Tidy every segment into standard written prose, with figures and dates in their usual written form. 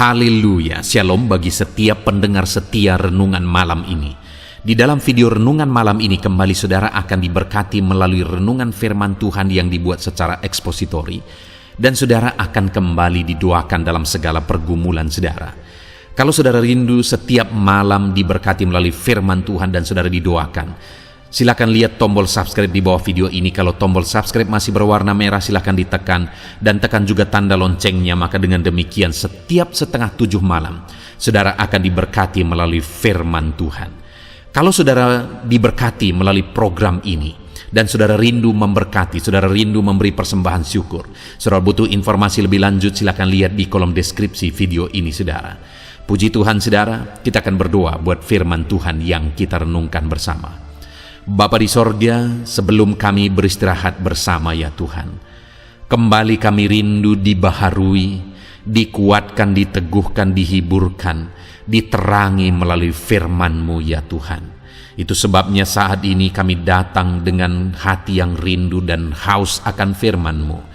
Haleluya, shalom bagi setiap pendengar setia renungan malam ini. Di dalam video renungan malam ini kembali saudara akan diberkati melalui renungan firman Tuhan yang dibuat secara ekspositori. Dan saudara akan kembali didoakan dalam segala pergumulan saudara. Kalau saudara rindu setiap malam diberkati melalui firman Tuhan dan saudara didoakan, silakan lihat tombol subscribe di bawah video ini. Kalau tombol subscribe masih berwarna merah, silakan ditekan dan tekan juga tanda loncengnya. Maka dengan demikian setiap setengah 7 malam saudara akan diberkati melalui firman Tuhan. Kalau saudara diberkati melalui program ini dan saudara rindu memberkati, saudara rindu memberi persembahan syukur, saudara butuh informasi lebih lanjut, silakan lihat di kolom deskripsi video ini saudara. Puji Tuhan saudara, kita akan berdoa buat firman Tuhan yang kita renungkan bersama. Bapa di sorga, sebelum kami beristirahat bersama ya Tuhan, kembali kami rindu dibaharui, dikuatkan, diteguhkan, dihiburkan, diterangi melalui firman-Mu ya Tuhan. Itu sebabnya saat ini kami datang dengan hati yang rindu dan haus akan firman-Mu.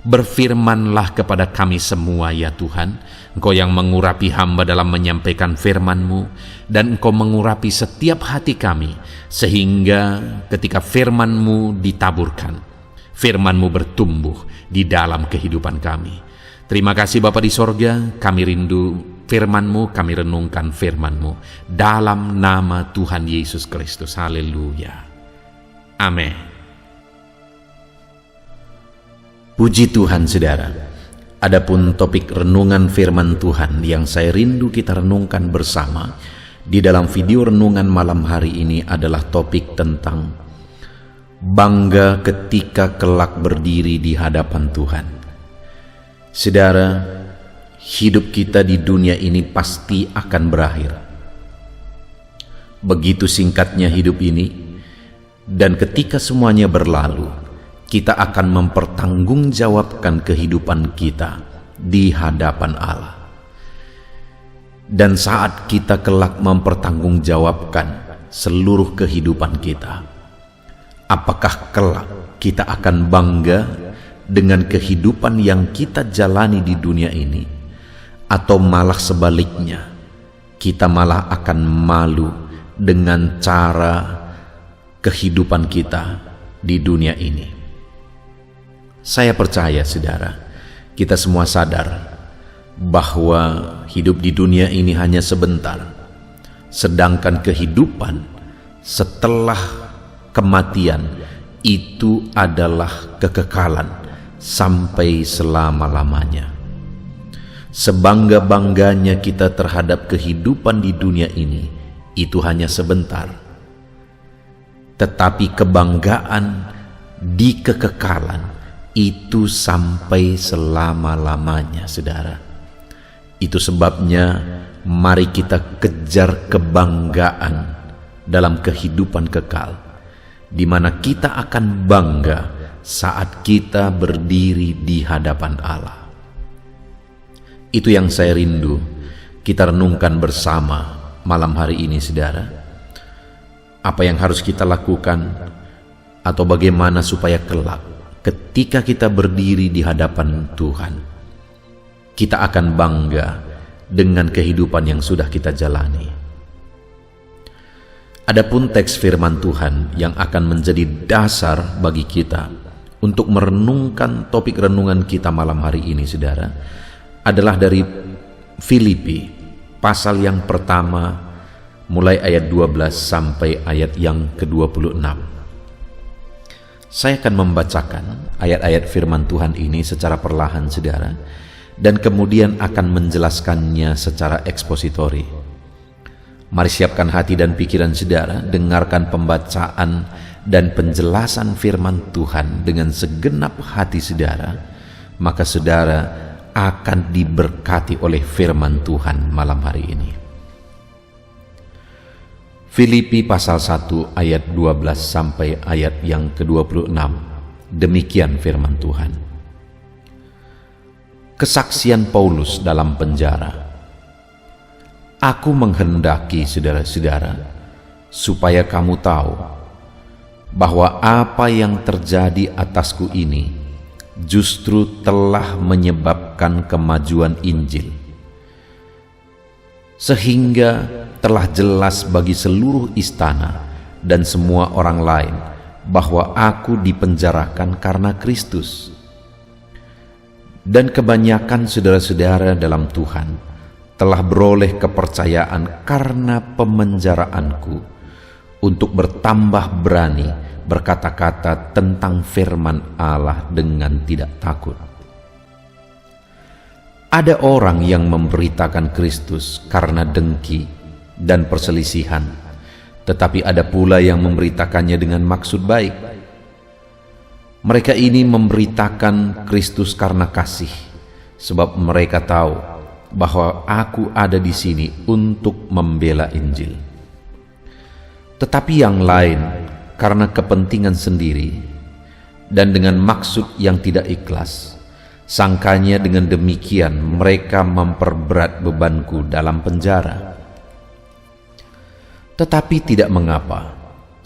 Berfirmanlah kepada kami semua ya Tuhan. Engkau yang mengurapi hamba dalam menyampaikan firman-Mu, dan Engkau mengurapi setiap hati kami, sehingga ketika firman-Mu ditaburkan, firman-Mu bertumbuh di dalam kehidupan kami. Terima kasih Bapa di sorga, kami rindu firman-Mu, kami renungkan firman-Mu dalam nama Tuhan Yesus Kristus. Haleluya. Amin. Puji Tuhan saudara, adapun topik renungan firman Tuhan yang saya rindu kita renungkan bersama di dalam video renungan malam hari ini adalah topik tentang bangga ketika kelak berdiri di hadapan Tuhan. Saudara, hidup kita di dunia ini pasti akan berakhir. Begitu singkatnya hidup ini, dan ketika semuanya berlalu, kita akan mempertanggungjawabkan kehidupan kita di hadapan Allah. Dan saat kita kelak mempertanggungjawabkan seluruh kehidupan kita, apakah kelak kita akan bangga dengan kehidupan yang kita jalani di dunia ini, atau malah sebaliknya, kita malah akan malu dengan cara kehidupan kita di dunia ini? Saya percaya saudara, kita semua sadar bahwa hidup di dunia ini hanya sebentar, sedangkan kehidupan setelah kematian itu adalah kekekalan sampai selama-lamanya. Sebangga-bangganya kita terhadap kehidupan di dunia ini, itu hanya sebentar. Tetapi kebanggaan di kekekalan itu sampai selama-lamanya saudara. Itu sebabnya mari kita kejar kebanggaan dalam kehidupan kekal, di mana kita akan bangga saat kita berdiri di hadapan Allah. Itu yang saya rindu kita renungkan bersama malam hari ini saudara. Apa yang harus kita lakukan, atau bagaimana supaya kelak ketika kita berdiri di hadapan Tuhan, kita akan bangga dengan kehidupan yang sudah kita jalani. Adapun teks firman Tuhan yang akan menjadi dasar bagi kita untuk merenungkan topik renungan kita malam hari ini saudara, adalah dari Filipi pasal yang pertama mulai ayat 12 sampai ayat yang ke-26. Saya akan membacakan ayat-ayat firman Tuhan ini secara perlahan saudara, dan kemudian akan menjelaskannya secara ekspositori. Mari siapkan hati dan pikiran saudara, dengarkan pembacaan dan penjelasan firman Tuhan dengan segenap hati saudara, maka saudara akan diberkati oleh firman Tuhan malam hari ini. Filipi pasal 1 ayat 12 sampai ayat yang ke-26. Demikian firman Tuhan. Kesaksian Paulus dalam penjara. Aku menghendaki saudara-saudara supaya kamu tahu bahwa apa yang terjadi atasku ini justru telah menyebabkan kemajuan Injil, sehingga telah jelas bagi seluruh istana dan semua orang lain bahwa aku dipenjarakan karena Kristus. Dan kebanyakan saudara-saudara dalam Tuhan telah beroleh kepercayaan karena pemenjaraanku untuk bertambah berani berkata-kata tentang firman Allah dengan tidak takut. Ada orang yang memberitakan Kristus karena dengki dan perselisihan, tetapi ada pula yang memberitakannya dengan maksud baik. Mereka ini memberitakan Kristus karena kasih, sebab mereka tahu bahwa aku ada di sini untuk membela Injil. Tetapi yang lain karena kepentingan sendiri dan dengan maksud yang tidak ikhlas, sangkanya dengan demikian mereka memperberat bebanku dalam penjara. Tetapi tidak mengapa,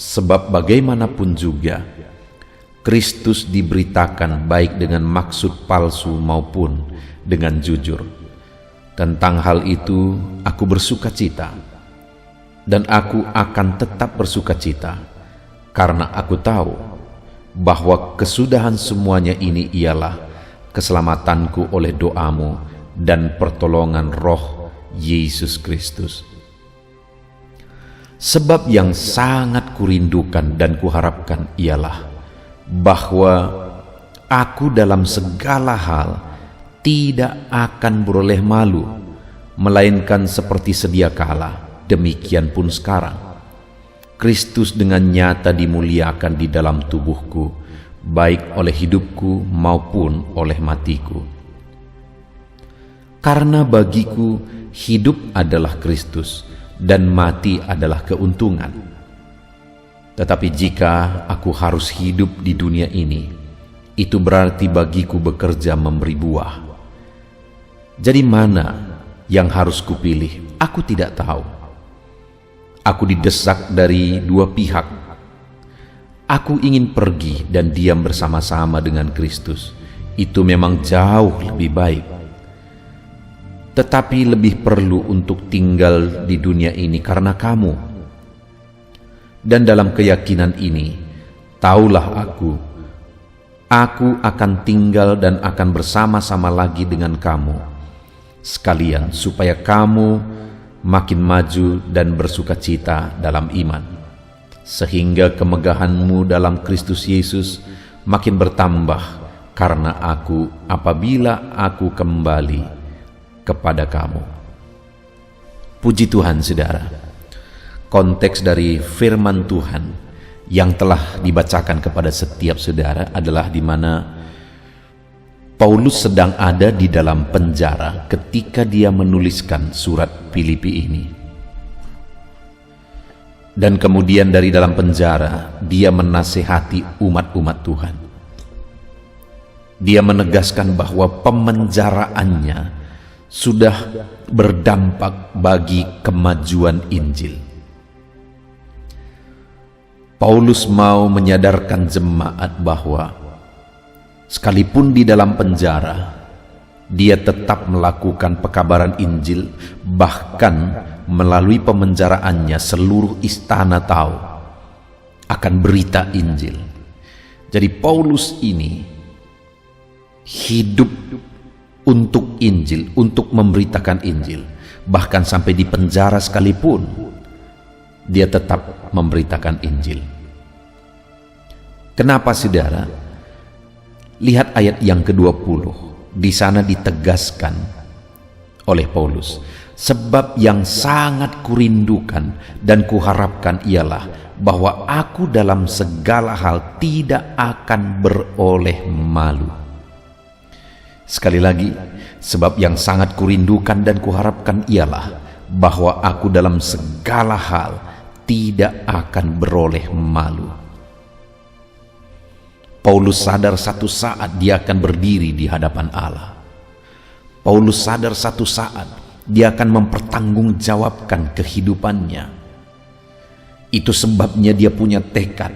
sebab bagaimanapun juga Kristus diberitakan baik dengan maksud palsu maupun dengan jujur. Tentang hal itu aku bersuka cita, dan aku akan tetap bersuka cita, karena aku tahu bahwa kesudahan semuanya ini ialah keselamatanku oleh doamu dan pertolongan Roh Yesus Kristus. Sebab yang sangat kurindukan dan kuharapkan ialah bahwa aku dalam segala hal tidak akan beroleh malu, melainkan seperti sedia kala, demikian pun sekarang. Kristus dengan nyata dimuliakan di dalam tubuhku, baik oleh hidupku maupun oleh matiku. Karena bagiku hidup adalah Kristus dan mati adalah keuntungan. Tetapi jika aku harus hidup di dunia ini, itu berarti bagiku bekerja memberi buah. Jadi mana yang harus kupilih? Aku tidak tahu. Aku didesak dari dua pihak. Aku ingin pergi dan diam bersama-sama dengan Kristus. Itu memang jauh lebih baik. Tetapi lebih perlu untuk tinggal di dunia ini karena kamu. Dan dalam keyakinan ini, taulah aku akan tinggal dan akan bersama-sama lagi dengan kamu, sekalian supaya kamu makin maju dan bersuka cita dalam iman, sehingga kemegahanmu dalam Kristus Yesus makin bertambah karena aku apabila aku kembali kepada kamu. Puji Tuhan, saudara. Konteks dari firman Tuhan yang telah dibacakan kepada setiap saudara adalah di mana Paulus sedang ada di dalam penjara ketika dia menuliskan surat Filipi ini. Dan kemudian dari dalam penjara dia menasihati umat-umat Tuhan. Dia menegaskan bahwa pemenjaraannya sudah berdampak bagi kemajuan Injil. Paulus mau menyadarkan jemaat bahwa sekalipun di dalam penjara, dia tetap melakukan pekabaran Injil, bahkan melalui pemenjaraannya seluruh istana tahu akan berita Injil. Jadi Paulus ini hidup untuk Injil, untuk memberitakan Injil. Bahkan sampai di penjara sekalipun, dia tetap memberitakan Injil. Kenapa, saudara? Lihat ayat yang ke-20. Di sana ditegaskan oleh Paulus, sebab yang sangat kurindukan dan kuharapkan ialah bahwa aku dalam segala hal tidak akan beroleh malu. Sekali lagi, sebab yang sangat kurindukan dan kuharapkan ialah bahwa aku dalam segala hal tidak akan beroleh malu. Paulus sadar satu saat dia akan berdiri di hadapan Allah. Paulus sadar satu saat dia akan mempertanggungjawabkan kehidupannya. Itu sebabnya dia punya tekad.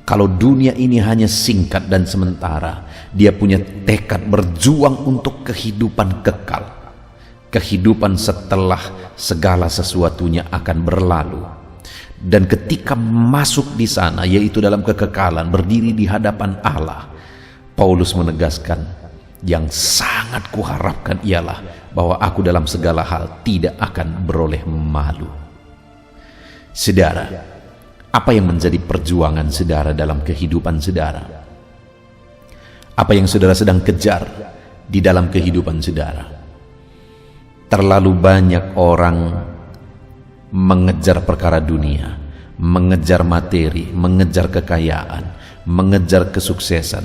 Kalau dunia ini hanya singkat dan sementara, dia punya tekad berjuang untuk kehidupan kekal. kehidupan setelah segala sesuatunya akan berlalu. Dan ketika masuk di sana, yaitu dalam kekekalan, berdiri di hadapan Allah, Paulus menegaskan, yang sangat kuharapkan ialah bahwa aku dalam segala hal tidak akan beroleh malu. Saudara, apa yang menjadi perjuangan saudara dalam kehidupan saudara? Apa yang saudara sedang kejar di dalam kehidupan saudara? Terlalu banyak orang mengejar perkara dunia, mengejar materi, mengejar kekayaan, mengejar kesuksesan,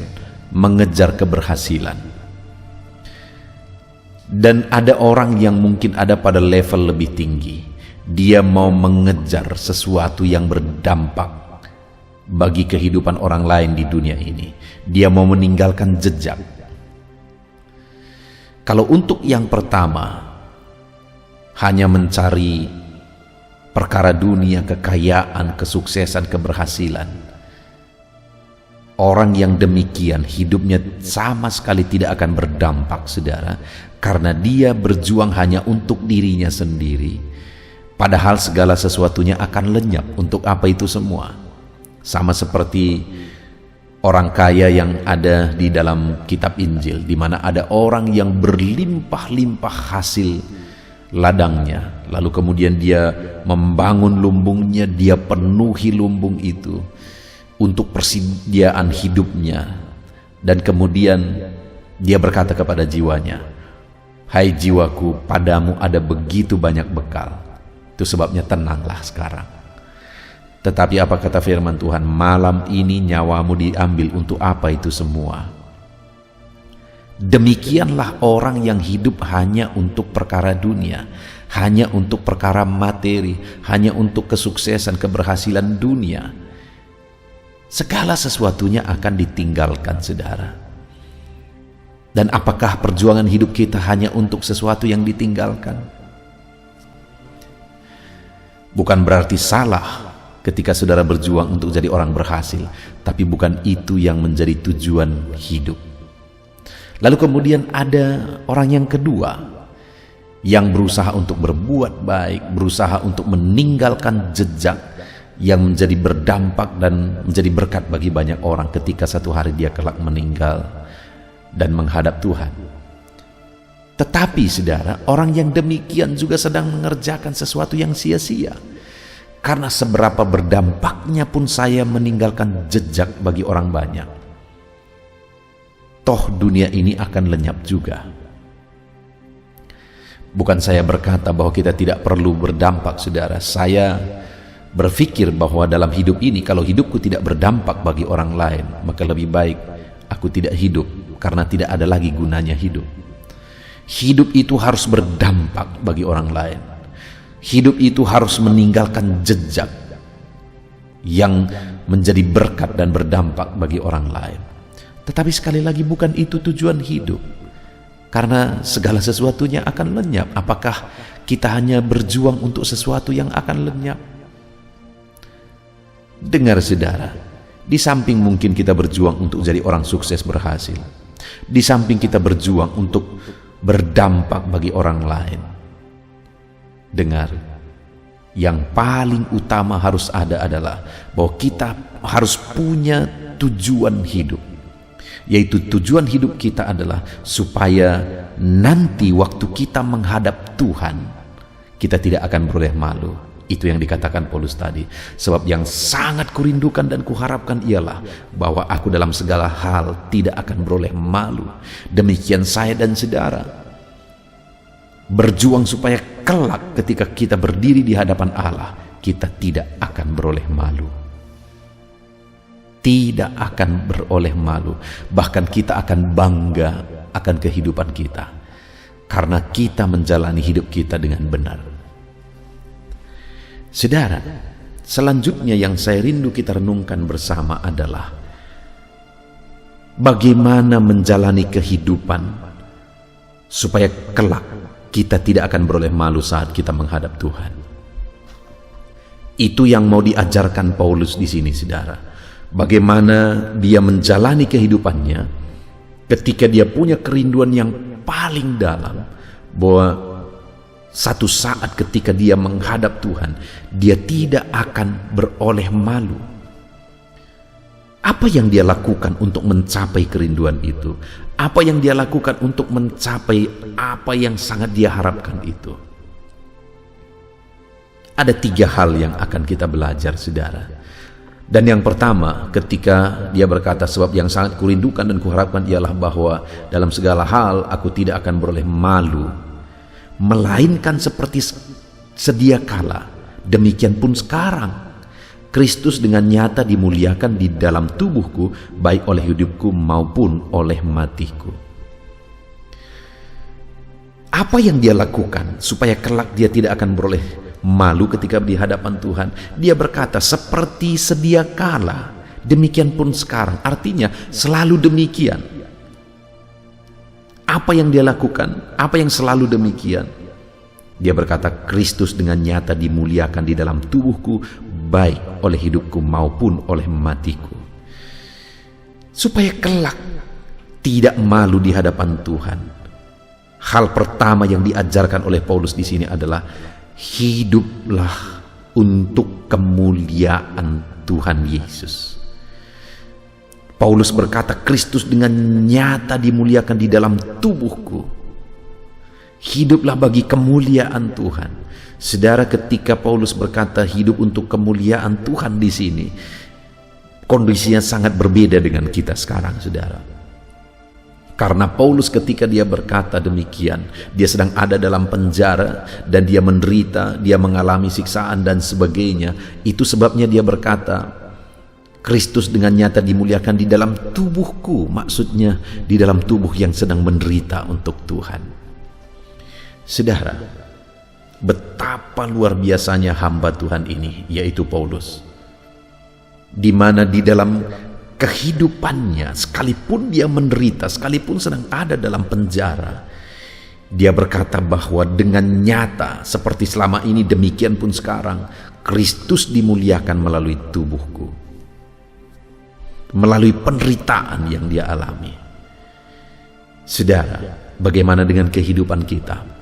mengejar keberhasilan. Dan ada orang yang mungkin ada pada level lebih tinggi. Dia mau mengejar sesuatu yang berdampak bagi kehidupan orang lain di dunia ini. Dia mau meninggalkan jejak. Kalau untuk yang pertama, hanya mencari perkara dunia, kekayaan, kesuksesan, keberhasilan, orang yang demikian hidupnya sama sekali tidak akan berdampak, saudara, karena dia berjuang hanya untuk dirinya sendiri, padahal segala sesuatunya akan lenyap. Untuk apa itu semua? Sama seperti orang kaya yang ada di dalam kitab Injil, di mana ada orang yang berlimpah-limpah hasil ladangnya, lalu kemudian dia membangun lumbungnya, dia penuhi lumbung itu untuk persediaan hidupnya, dan kemudian dia berkata kepada jiwanya, "Hai jiwaku, padamu ada begitu banyak bekal, itu sebabnya tenanglah sekarang." Tetapi apa kata firman Tuhan? Malam ini nyawamu diambil. Untuk apa itu semua? Demikianlah orang yang hidup hanya untuk perkara dunia, hanya untuk perkara materi, hanya untuk kesuksesan, keberhasilan dunia. Segala sesuatunya akan ditinggalkan, saudara. Dan apakah perjuangan hidup kita hanya untuk sesuatu yang ditinggalkan? Bukan berarti salah ketika saudara berjuang untuk jadi orang berhasil, tapi bukan itu yang menjadi tujuan hidup. Lalu kemudian ada orang yang kedua yang berusaha untuk berbuat baik, berusaha untuk meninggalkan jejak yang menjadi berdampak dan menjadi berkat bagi banyak orang ketika satu hari dia kelak meninggal dan menghadap Tuhan. Tetapi saudara, orang yang demikian juga sedang mengerjakan sesuatu yang sia-sia. Karena seberapa berdampaknya pun saya meninggalkan jejak bagi orang banyak, toh dunia ini akan lenyap juga. Bukan saya berkata bahwa kita tidak perlu berdampak, saudara. Saya berpikir bahwa dalam hidup ini, kalau hidupku tidak berdampak bagi orang lain, maka lebih baik aku tidak hidup, karena tidak ada lagi gunanya hidup. Hidup itu harus berdampak bagi orang lain. Hidup itu harus meninggalkan jejak yang menjadi berkat dan berdampak bagi orang lain. Tetapi sekali lagi, bukan itu tujuan hidup, karena segala sesuatunya akan lenyap. Apakah kita hanya berjuang untuk sesuatu yang akan lenyap? Dengar saudara, di samping mungkin kita berjuang untuk jadi orang sukses berhasil, di samping kita berjuang untuk berdampak bagi orang lain, dengar, yang paling utama harus ada adalah bahwa kita harus punya tujuan hidup. Yaitu tujuan hidup kita adalah supaya nanti waktu kita menghadap Tuhan, kita tidak akan beroleh malu. Itu yang dikatakan Paulus tadi. Sebab yang sangat kurindukan dan kuharapkan ialah bahwa aku dalam segala hal tidak akan beroleh malu. Demikian saya dan saudara berjuang supaya kelak ketika kita berdiri di hadapan Allah, kita tidak akan beroleh malu. Tidak akan beroleh malu. Bahkan kita akan bangga akan kehidupan kita, karena kita menjalani hidup kita dengan benar. Saudara, selanjutnya yang saya rindu kita renungkan bersama adalah bagaimana menjalani kehidupan supaya kelak kita tidak akan beroleh malu saat kita menghadap Tuhan. Itu yang mau diajarkan Paulus di sini, saudara. Bagaimana dia menjalani kehidupannya ketika dia punya kerinduan yang paling dalam bahwa Satu saat ketika dia menghadap Tuhan, dia tidak akan beroleh malu. Apa yang dia lakukan untuk mencapai kerinduan itu? Apa yang dia lakukan untuk mencapai apa yang sangat dia harapkan itu? Ada 3 hal yang akan kita belajar, saudara. Dan yang pertama, ketika dia berkata, sebab yang sangat kurindukan dan kuharapkan ialah bahwa dalam segala hal aku tidak akan beroleh malu, melainkan seperti sedia kala, demikian pun sekarang, Kristus dengan nyata dimuliakan di dalam tubuhku, baik oleh hidupku maupun oleh matiku. Apa yang dia lakukan supaya kelak dia tidak akan beroleh malu ketika di hadapan Tuhan? Dia berkata seperti sedia kala, demikian pun sekarang. Artinya selalu demikian. Apa yang dia lakukan? Apa yang selalu demikian? Dia berkata, Kristus dengan nyata dimuliakan di dalam tubuhku, baik oleh hidupku maupun oleh matiku. Supaya kelak tidak malu di hadapan Tuhan. Hal pertama yang diajarkan oleh Paulus di sini adalah hiduplah untuk kemuliaan Tuhan Yesus. Paulus berkata, Kristus dengan nyata dimuliakan di dalam tubuhku. Hiduplah bagi kemuliaan Tuhan. Saudara, ketika Paulus berkata hidup untuk kemuliaan Tuhan di sini, kondisinya sangat berbeda dengan kita sekarang, saudara. Karena Paulus ketika dia berkata demikian, dia sedang ada dalam penjara dan dia menderita, dia mengalami siksaan dan sebagainya. Itu sebabnya dia berkata, Kristus dengan nyata dimuliakan di dalam tubuhku. Maksudnya di dalam tubuh yang sedang menderita untuk Tuhan. Saudara, betapa luar biasanya hamba Tuhan ini, yaitu Paulus. Di mana di dalam kehidupannya, sekalipun dia menderita, sekalipun sedang ada dalam penjara, dia berkata bahwa dengan nyata seperti selama ini, demikian pun sekarang, Kristus dimuliakan melalui tubuhku, melalui penderitaan yang dia alami. Saudara, bagaimana dengan kehidupan kita?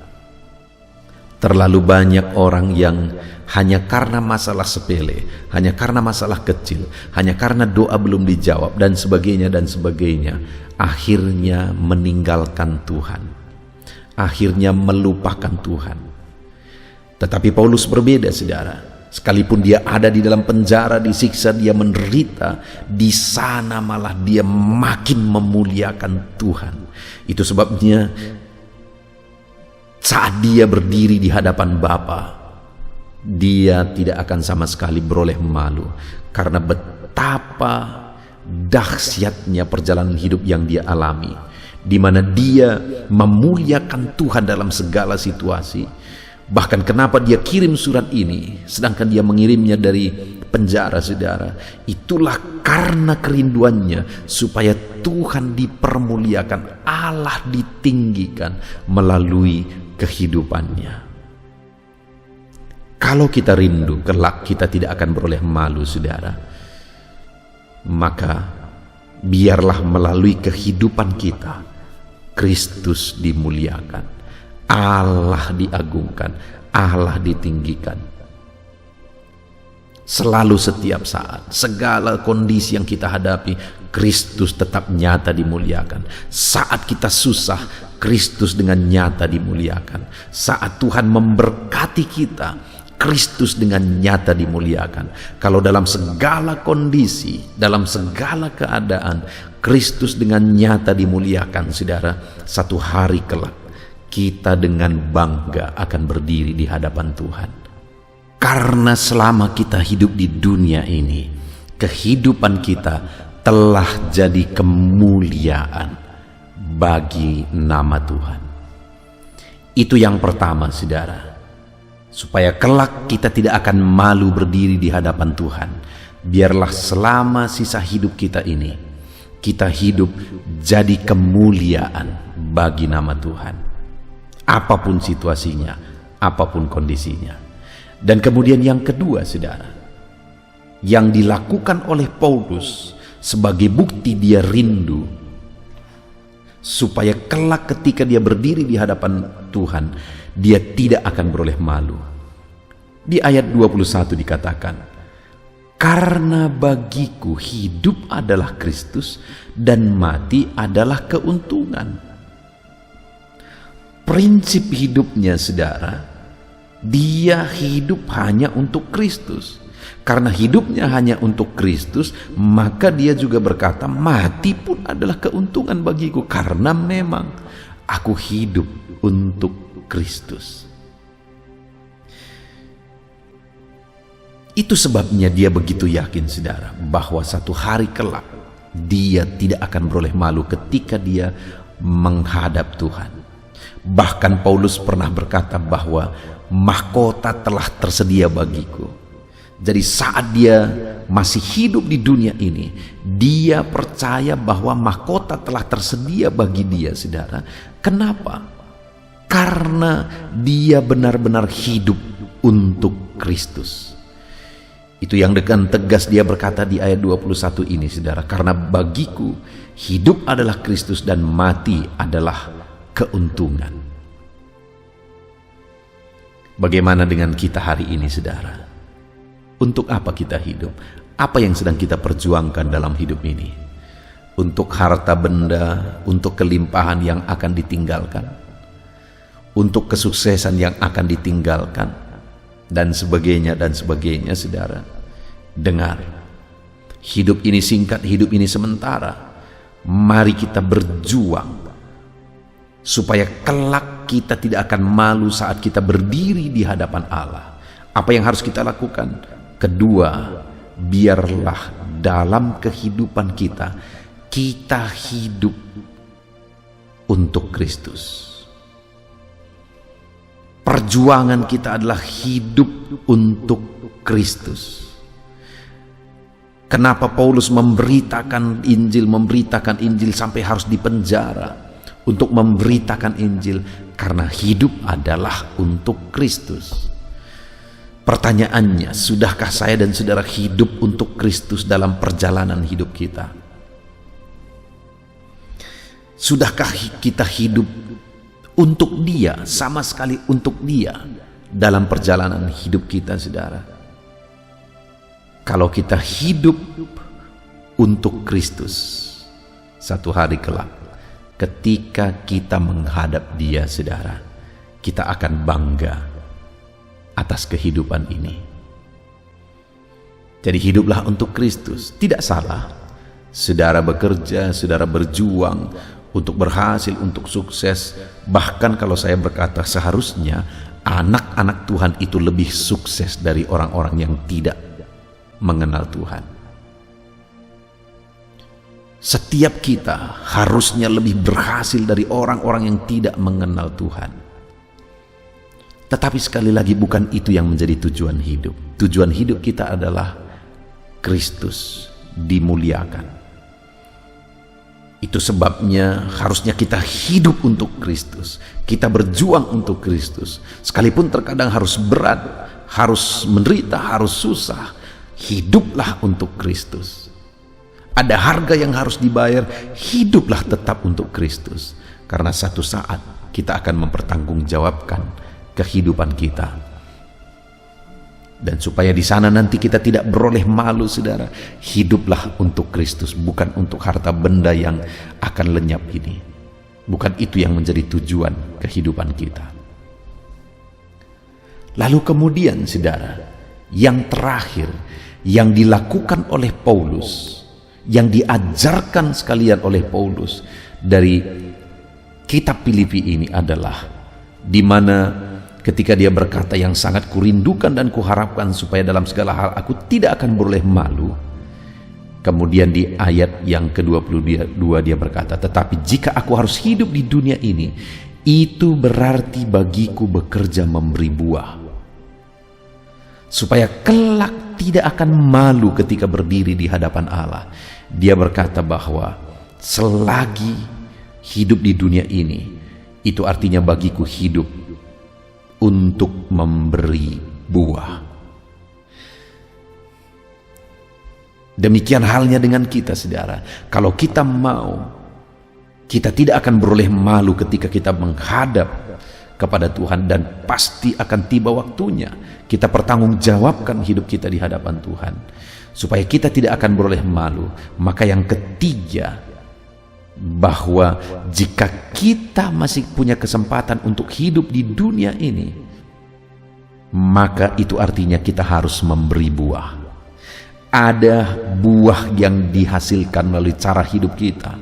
Terlalu banyak orang yang hanya karena masalah sepele, hanya karena masalah kecil, hanya karena doa belum dijawab dan sebagainya, akhirnya meninggalkan Tuhan, akhirnya melupakan Tuhan. Tetapi Paulus berbeda, saudara. Sekalipun dia ada di dalam penjara, disiksa, dia menderita, di sana malah dia makin memuliakan Tuhan. Itu sebabnya saat dia berdiri di hadapan Bapa, dia tidak akan sama sekali beroleh malu, karena betapa dahsyatnya perjalanan hidup yang dia alami, di mana dia memuliakan Tuhan dalam segala situasi. Bahkan kenapa dia kirim surat ini, sedangkan dia mengirimnya dari penjara, saudara, itulah karena kerinduannya supaya Tuhan dipermuliakan, Allah ditinggikan melalui kehidupannya. Kalau kita rindu kelak kita tidak akan beroleh malu, saudara, maka biarlah melalui kehidupan kita Kristus dimuliakan, Allah diagungkan, Allah ditinggikan. Selalu, setiap saat, segala kondisi yang kita hadapi, Kristus tetap nyata dimuliakan. Saat kita susah, Kristus dengan nyata dimuliakan. Saat Tuhan memberkati kita, Kristus dengan nyata dimuliakan. Kalau dalam segala kondisi, dalam segala keadaan, Kristus dengan nyata dimuliakan, saudara, satu hari kelak kita dengan bangga akan berdiri di hadapan Tuhan. Karena selama kita hidup di dunia ini, kehidupan kita telah jadi kemuliaan bagi nama Tuhan. Itu yang pertama, saudara. Supaya kelak kita tidak akan malu berdiri di hadapan Tuhan, biarlah selama sisa hidup kita ini, kita hidup jadi kemuliaan bagi nama Tuhan. Apapun situasinya, apapun kondisinya. Dan kemudian yang kedua, saudara, yang dilakukan oleh Paulus sebagai bukti dia rindu, supaya kelak ketika dia berdiri di hadapan Tuhan, dia tidak akan beroleh malu. Di ayat 21 dikatakan, karena bagiku hidup adalah Kristus dan mati adalah keuntungan. Prinsip hidupnya, saudara, dia hidup hanya untuk Kristus. Karena hidupnya hanya untuk Kristus, maka dia juga berkata, mati pun adalah keuntungan bagiku, karena memang aku hidup untuk Kristus. Itu sebabnya dia begitu yakin, saudara, bahwa satu hari kelak dia tidak akan beroleh malu ketika dia menghadap Tuhan. Bahkan Paulus pernah berkata bahwa mahkota telah tersedia bagiku. Jadi saat dia masih hidup di dunia ini, dia percaya bahwa mahkota telah tersedia bagi dia, saudara. Kenapa? Karena dia benar-benar hidup untuk Kristus. Itu yang dengan tegas dia berkata di ayat 21 ini, saudara. Karena bagiku hidup adalah Kristus dan mati adalah keuntungan. Bagaimana dengan kita hari ini, saudara? Untuk apa kita hidup? Apa yang sedang kita perjuangkan dalam hidup ini? Untuk harta benda, untuk kelimpahan yang akan ditinggalkan, untuk kesuksesan yang akan ditinggalkan, dan sebagainya, saudara. Dengar, hidup ini singkat, hidup ini sementara. Mari kita berjuang supaya kelak kita tidak akan malu saat kita berdiri di hadapan Allah. Apa yang harus kita lakukan? Kedua, biarlah dalam kehidupan kita hidup untuk Kristus. Perjuangan kita adalah hidup untuk Kristus. Kenapa Paulus memberitakan Injil sampai harus dipenjara untuk memberitakan Injil? Karena hidup adalah untuk Kristus. Pertanyaannya, sudahkah saya dan saudara hidup untuk Kristus dalam perjalanan hidup kita? Sudahkah kita hidup untuk Dia, sama sekali untuk Dia dalam perjalanan hidup kita, saudara? Kalau kita hidup untuk Kristus, satu hari kelak, ketika kita menghadap Dia, saudara, kita akan bangga atas kehidupan ini. Jadi hiduplah untuk Kristus. Tidak salah saudara bekerja, saudara berjuang untuk berhasil, untuk sukses. Bahkan kalau saya berkata, seharusnya anak-anak Tuhan itu lebih sukses dari orang-orang yang tidak mengenal Tuhan. Setiap kita harusnya lebih berhasil dari orang-orang yang tidak mengenal Tuhan. Tetapi sekali lagi, bukan itu yang menjadi tujuan hidup. Tujuan hidup kita adalah Kristus dimuliakan. Itu sebabnya harusnya kita hidup untuk Kristus. Kita berjuang untuk Kristus. Sekalipun terkadang harus berat, harus menderita, harus susah. Hiduplah untuk Kristus. Ada harga yang harus dibayar, hiduplah tetap untuk Kristus. Karena satu saat kita akan mempertanggungjawabkan kehidupan kita. Dan supaya di sana nanti kita tidak beroleh malu, saudara, hiduplah untuk Kristus, bukan untuk harta benda yang akan lenyap ini. Bukan itu yang menjadi tujuan kehidupan kita. Lalu kemudian, saudara, yang terakhir yang dilakukan oleh Paulus, yang diajarkan sekalian oleh Paulus dari kitab Filipi ini adalah di mana ketika dia berkata, yang sangat kurindukan dan kuharapkan supaya dalam segala hal aku tidak akan beroleh malu. Kemudian di ayat yang ke-22 dia berkata, tetapi jika aku harus hidup di dunia ini, itu berarti bagiku bekerja memberi buah, supaya kelak tidak akan malu ketika berdiri di hadapan Allah. Dia berkata bahwa selagi hidup di dunia ini, itu artinya bagiku hidup untuk memberi buah. Demikian halnya dengan kita, saudara. Kalau kita mau, kita tidak akan beroleh malu ketika kita menghadap kepada Tuhan, dan pasti akan tiba waktunya kita pertanggungjawabkan hidup kita di hadapan Tuhan, supaya kita tidak akan beroleh malu. Maka yang ketiga, bahwa jika kita masih punya kesempatan untuk hidup di dunia ini, maka itu artinya kita harus memberi buah. Ada buah yang dihasilkan melalui cara hidup kita,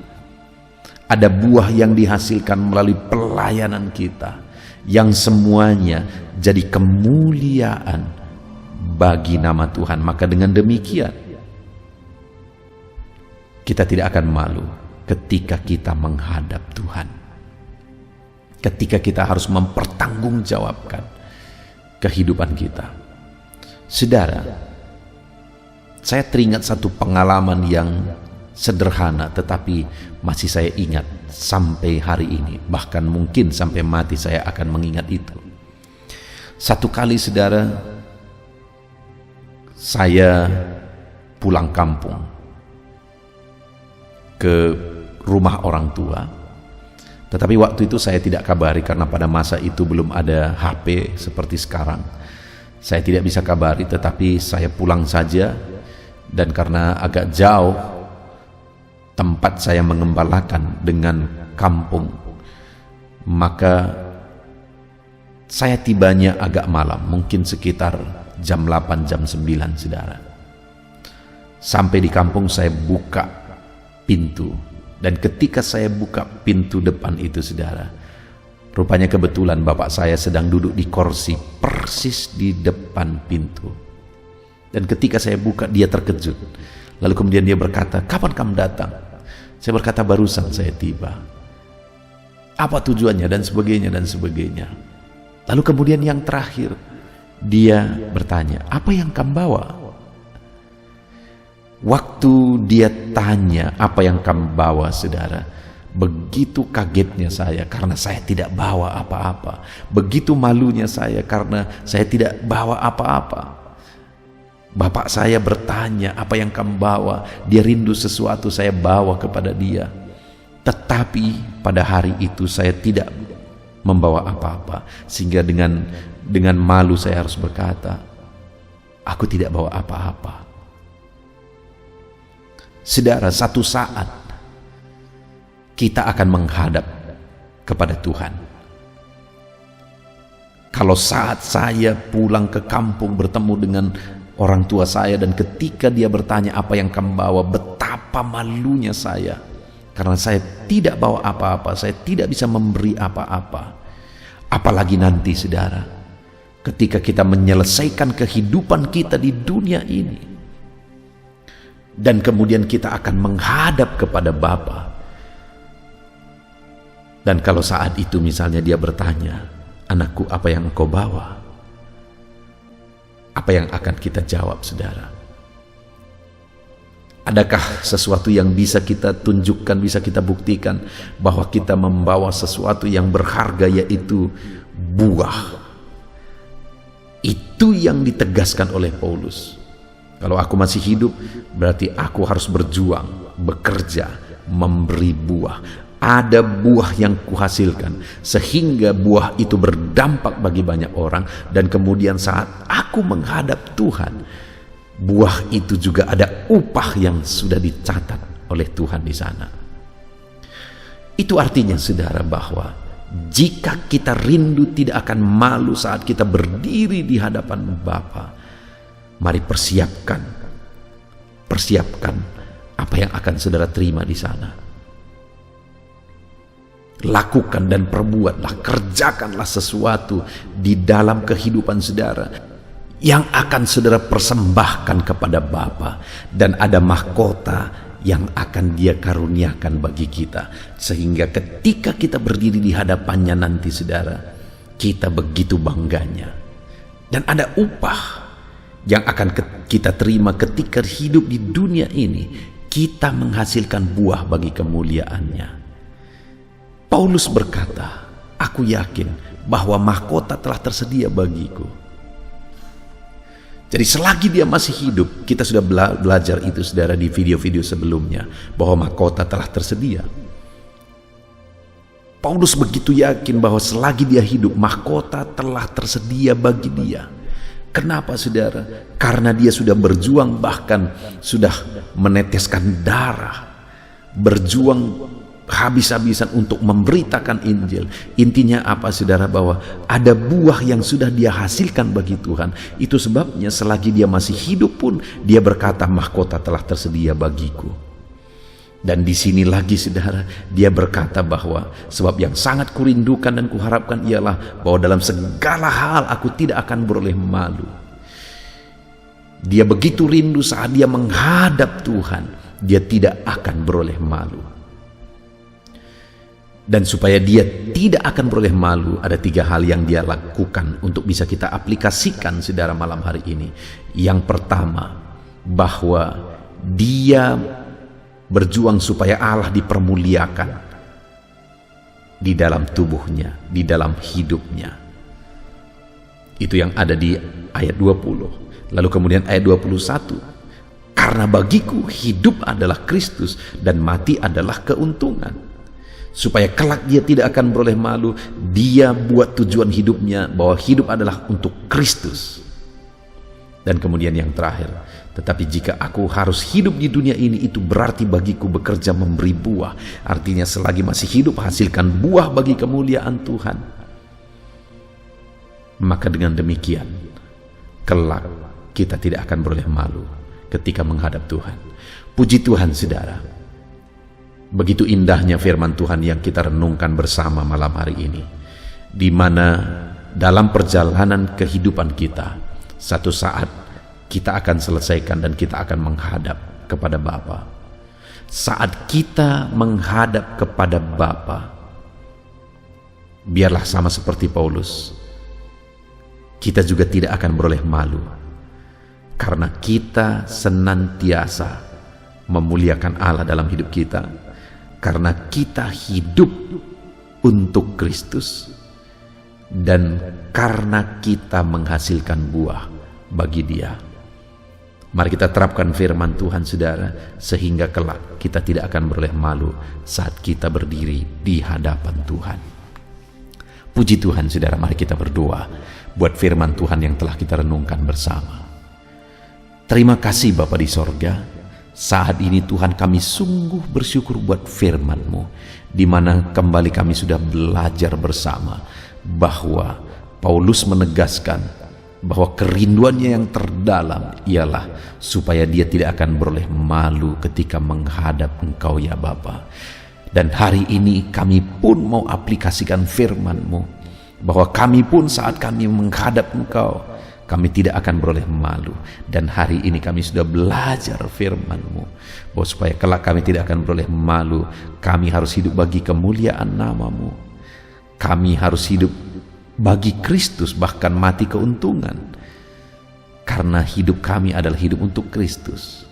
ada buah yang dihasilkan melalui pelayanan kita, yang semuanya jadi kemuliaan bagi nama Tuhan. Maka dengan demikian kita tidak akan malu ketika kita menghadap Tuhan, ketika kita harus mempertanggungjawabkan kehidupan kita. Saudara, saya teringat satu pengalaman yang sederhana, tetapi masih saya ingat sampai hari ini. Bahkan mungkin sampai mati saya akan mengingat itu. Satu kali, saudara, saya pulang kampung ke rumah orang tua. Tetapi waktu itu saya tidak kabari, karena pada masa itu belum ada HP seperti sekarang. Saya tidak bisa kabari, tetapi saya pulang saja. Dan karena agak jauh tempat saya mengembalakan dengan kampung, maka saya tibanya agak malam, mungkin sekitar jam 8, jam 9, saudara. Sampai di kampung saya buka pintu, dan ketika saya buka pintu depan itu, saudara, rupanya kebetulan bapak saya sedang duduk di kursi persis di depan pintu. Dan ketika saya buka, dia terkejut. Lalu kemudian dia berkata, "Kapan kamu datang?" Saya berkata, "Barusan saya tiba." "Apa tujuannya?" Dan sebagainya dan sebagainya. Lalu kemudian yang terakhir, dia bertanya, "Apa yang kamu bawa?" Waktu dia tanya apa yang kamu bawa, saudara, begitu kagetnya saya karena saya tidak bawa apa-apa. Begitu malunya saya karena saya tidak bawa apa-apa. Bapak saya bertanya, "Apa yang kamu bawa?" Dia rindu sesuatu, saya bawa kepada dia. Tetapi pada hari itu saya tidak membawa apa-apa, sehingga dengan malu saya harus berkata, "Aku tidak bawa apa-apa." Saudara, satu saat kita akan menghadap kepada Tuhan. Kalau saat saya pulang ke kampung bertemu dengan orang tua saya, dan ketika dia bertanya, "Apa yang kamu bawa?" betapa malunya saya, karena saya tidak bawa apa-apa, saya tidak bisa memberi apa-apa. Apalagi nanti, saudara, ketika kita menyelesaikan kehidupan kita di dunia ini, dan kemudian kita akan menghadap kepada Bapa. Dan kalau saat itu misalnya dia bertanya, "Anakku, apa yang engkau bawa?" Apa yang akan kita jawab, saudara? Adakah sesuatu yang bisa kita tunjukkan, bisa kita buktikan bahwa kita membawa sesuatu yang berharga, yaitu buah? Itu yang ditegaskan oleh Paulus. Kalau aku masih hidup, berarti aku harus berjuang, bekerja, memberi buah. Ada buah yang kuhasilkan, sehingga buah itu berdampak bagi banyak orang. Dan kemudian saat aku menghadap Tuhan, buah itu juga ada upah yang sudah dicatat oleh Tuhan di sana. Itu artinya, saudara, bahwa jika kita rindu tidak akan malu saat kita berdiri di hadapan Bapa, mari persiapkan apa yang akan saudara terima di sana. Lakukan dan perbuatlah, kerjakanlah sesuatu di dalam kehidupan saudara yang akan saudara persembahkan kepada Bapa, dan ada mahkota yang akan Dia karuniakan bagi kita, sehingga ketika kita berdiri di hadapannya nanti, saudara, kita begitu bangganya. Dan ada upah yang akan kita terima ketika hidup di dunia ini, kita menghasilkan buah bagi kemuliaannya. Paulus berkata, "Aku yakin bahwa mahkota telah tersedia bagiku." Jadi selagi dia masih hidup, kita sudah belajar itu, saudara, di video-video sebelumnya, bahwa mahkota telah tersedia. Paulus begitu yakin bahwa selagi dia hidup, mahkota telah tersedia bagi dia. Kenapa saudara? Karena dia sudah berjuang, bahkan sudah meneteskan darah, berjuang habis-habisan untuk memberitakan Injil. Intinya apa saudara? Bahwa ada buah yang sudah dia hasilkan bagi Tuhan. Itu sebabnya selagi dia masih hidup pun dia berkata, mahkota telah tersedia bagiku. Dan di sini lagi saudara, dia berkata bahwa sebab yang sangat kurindukan dan kuharapkan ialah bahwa dalam segala hal aku tidak akan beroleh malu. Dia begitu rindu saat dia menghadap Tuhan, dia tidak akan beroleh malu. Dan supaya dia tidak akan beroleh malu, ada 3 hal yang dia lakukan untuk bisa kita aplikasikan saudara malam hari ini. Yang pertama, bahwa dia berjuang supaya Allah dipermuliakan di dalam tubuhnya, di dalam hidupnya. Itu yang ada di ayat 20. Lalu kemudian ayat 21. Karena bagiku hidup adalah Kristus dan mati adalah keuntungan. Supaya kelak dia tidak akan beroleh malu, dia buat tujuan hidupnya bahwa hidup adalah untuk Kristus. Dan kemudian yang terakhir, tetapi jika aku harus hidup di dunia ini, itu berarti bagiku bekerja memberi buah. Artinya selagi masih hidup, hasilkan buah bagi kemuliaan Tuhan. Maka dengan demikian, kelak kita tidak akan beroleh malu ketika menghadap Tuhan. Puji Tuhan saudara. Begitu indahnya firman Tuhan yang kita renungkan bersama malam hari ini, di mana dalam perjalanan kehidupan kita, satu saat kita akan selesaikan dan kita akan menghadap kepada Bapa. Saat kita menghadap kepada Bapa, biarlah sama seperti Paulus, kita juga tidak akan beroleh malu, karena kita senantiasa memuliakan Allah dalam hidup kita, karena kita hidup untuk Kristus, dan karena kita menghasilkan buah bagi Dia. Mari kita terapkan firman Tuhan saudara, sehingga kelak kita tidak akan beroleh malu saat kita berdiri di hadapan Tuhan. Puji Tuhan saudara, mari kita berdoa buat firman Tuhan yang telah kita renungkan bersama. Terima kasih Bapa di sorga. Saat ini Tuhan, kami sungguh bersyukur buat firman-Mu, di mana kembali kami sudah belajar bersama bahwa Paulus menegaskan bahwa kerinduannya yang terdalam ialah supaya dia tidak akan beroleh malu ketika menghadap Engkau ya Bapa. Dan hari ini kami pun mau aplikasikan firman-Mu, bahwa kami pun saat kami menghadap Engkau, kami tidak akan beroleh malu. Dan hari ini kami sudah belajar firman-Mu, bahwa supaya kelak kami tidak akan beroleh malu, kami harus hidup bagi kemuliaan nama-Mu. Kami harus hidup bagi Kristus, bahkan mati keuntungan. Karena hidup kami adalah hidup untuk Kristus.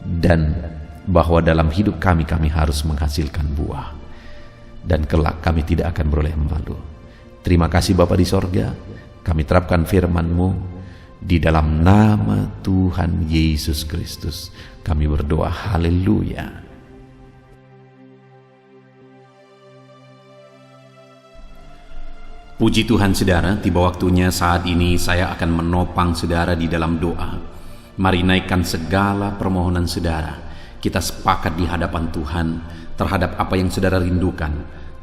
Dan bahwa dalam hidup kami harus menghasilkan buah. Dan kelak kami tidak akan beroleh malu. Terima kasih Bapa di sorga. Kami terapkan firman-Mu di dalam nama Tuhan Yesus Kristus. Kami berdoa, haleluya. Puji Tuhan saudara, tiba waktunya saat ini saya akan menopang saudara di dalam doa. Mari naikkan segala permohonan saudara. Kita sepakat di hadapan Tuhan terhadap apa yang saudara rindukan,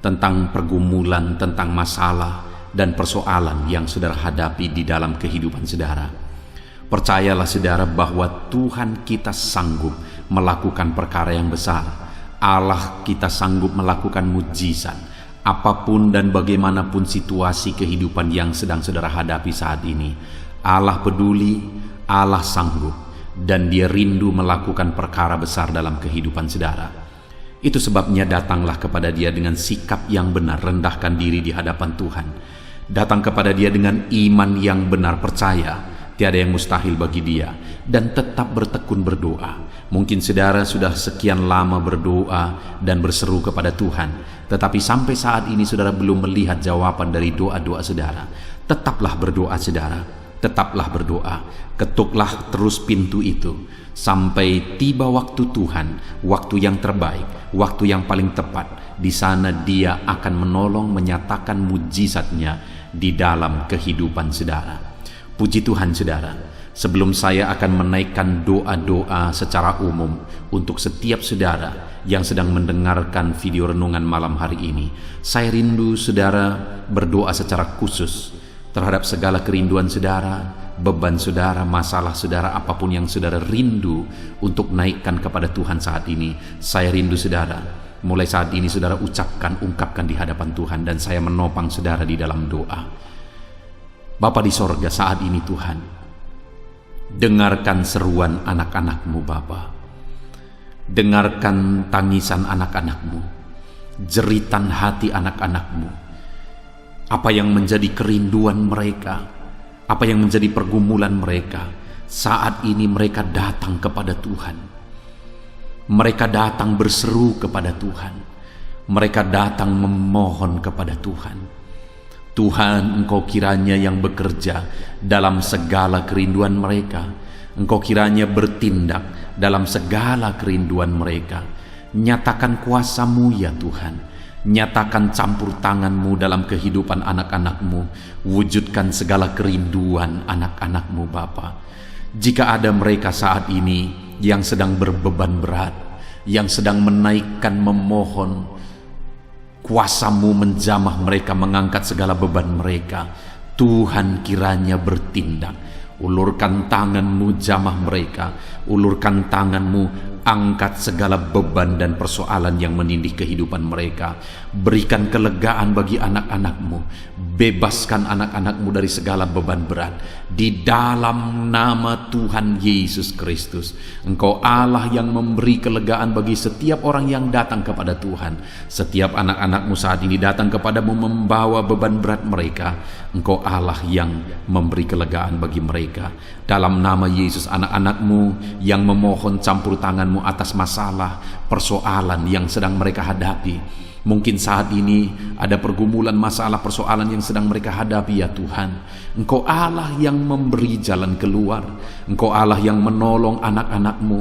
tentang pergumulan, tentang masalah dan persoalan yang saudara hadapi di dalam kehidupan saudara. Percayalah saudara bahwa Tuhan kita sanggup melakukan perkara yang besar. Allah kita sanggup melakukan mujizat. Apapun dan bagaimanapun situasi kehidupan yang sedang saudara hadapi saat ini, Allah peduli, Allah sanggup, dan Dia rindu melakukan perkara besar dalam kehidupan saudara. Itu sebabnya datanglah kepada Dia dengan sikap yang benar, rendahkan diri di hadapan Tuhan. Datang kepada Dia dengan iman yang benar, percaya tiada yang mustahil bagi Dia, dan tetap bertekun berdoa. Mungkin saudara sudah sekian lama berdoa dan berseru kepada Tuhan, tetapi sampai saat ini saudara belum melihat jawaban dari doa-doa saudara. Tetaplah berdoa saudara, tetaplah berdoa. Ketuklah terus pintu itu, sampai tiba waktu Tuhan, waktu yang terbaik, waktu yang paling tepat. Di sana Dia akan menolong, menyatakan mujizatnya di dalam kehidupan saudara. Puji Tuhan saudara, sebelum saya akan menaikkan doa-doa secara umum untuk setiap saudara yang sedang mendengarkan video renungan malam hari ini, saya rindu saudara berdoa secara khusus terhadap segala kerinduan saudara, beban saudara, masalah saudara, apapun yang saudara rindu untuk naikkan kepada Tuhan saat ini. Saya rindu saudara, mulai saat ini saudara ungkapkan di hadapan Tuhan, dan saya menopang saudara di dalam doa. Bapa di sorga, saat ini Tuhan, dengarkan seruan anak-anak-Mu Bapa. Dengarkan tangisan anak-anak-Mu, jeritan hati anak-anak-Mu. Apa yang menjadi kerinduan mereka, apa yang menjadi pergumulan mereka, saat ini mereka datang kepada Tuhan. Mereka datang berseru kepada Tuhan. Mereka datang memohon kepada Tuhan. Tuhan, Engkau kiranya yang bekerja dalam segala kerinduan mereka. Engkau kiranya bertindak dalam segala kerinduan mereka. Nyatakan kuasa-Mu ya Tuhan. Nyatakan campur tangan-Mu dalam kehidupan anak-anak-Mu. Wujudkan segala kerinduan anak-anak-Mu Bapa. Jika ada mereka saat ini yang sedang berbeban berat, yang sedang menaikkan, memohon, kuasa-Mu menjamah mereka, mengangkat segala beban mereka. Tuhan kiranya bertindak. Ulurkan tangan-Mu, jamah mereka. Ulurkan tangan-Mu, angkat segala beban dan persoalan yang menindih kehidupan mereka. Berikan kelegaan bagi anak-anak-Mu. Bebaskan anak-anak-Mu dari segala beban berat. Di dalam nama Tuhan Yesus Kristus. Engkau Allah yang memberi kelegaan bagi setiap orang yang datang kepada Tuhan. Setiap anak-anak-Mu saat ini datang kepadamu membawa beban berat mereka. Engkau Allah yang memberi kelegaan bagi mereka. Dalam nama Yesus, anak-anak-Mu yang memohon campur tangan-Mu atas masalah, persoalan yang sedang mereka hadapi. Mungkin saat ini ada pergumulan, masalah, persoalan yang sedang mereka hadapi ya Tuhan. Engkau Allah yang memberi jalan keluar. Engkau Allah yang menolong anak-anak-Mu.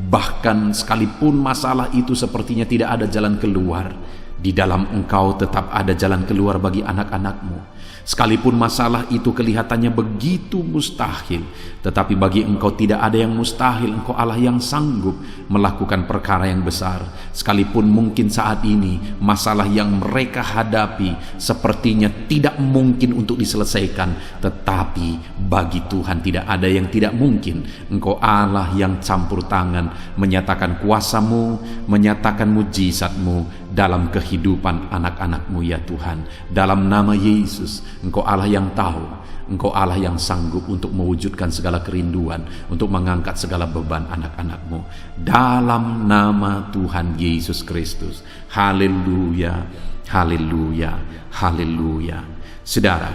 Bahkan sekalipun masalah itu sepertinya tidak ada jalan keluar, di dalam Engkau tetap ada jalan keluar bagi anak-anak-Mu. Sekalipun masalah itu kelihatannya begitu mustahil, tetapi bagi Engkau tidak ada yang mustahil. Engkau Allah yang sanggup melakukan perkara yang besar. Sekalipun mungkin saat ini masalah yang mereka hadapi sepertinya tidak mungkin untuk diselesaikan, tetapi bagi Tuhan tidak ada yang tidak mungkin. Engkau Allah yang campur tangan, menyatakan kuasa-Mu, menyatakan mujizat-Mu dalam kehidupan anak-anak-Mu ya Tuhan. Dalam nama Yesus, Engkau Allah yang tahu, Engkau Allah yang sanggup untuk mewujudkan segala kerinduan, untuk mengangkat segala beban anak-anak-Mu. Dalam nama Tuhan Yesus Kristus. Haleluya, haleluya, haleluya. Saudara,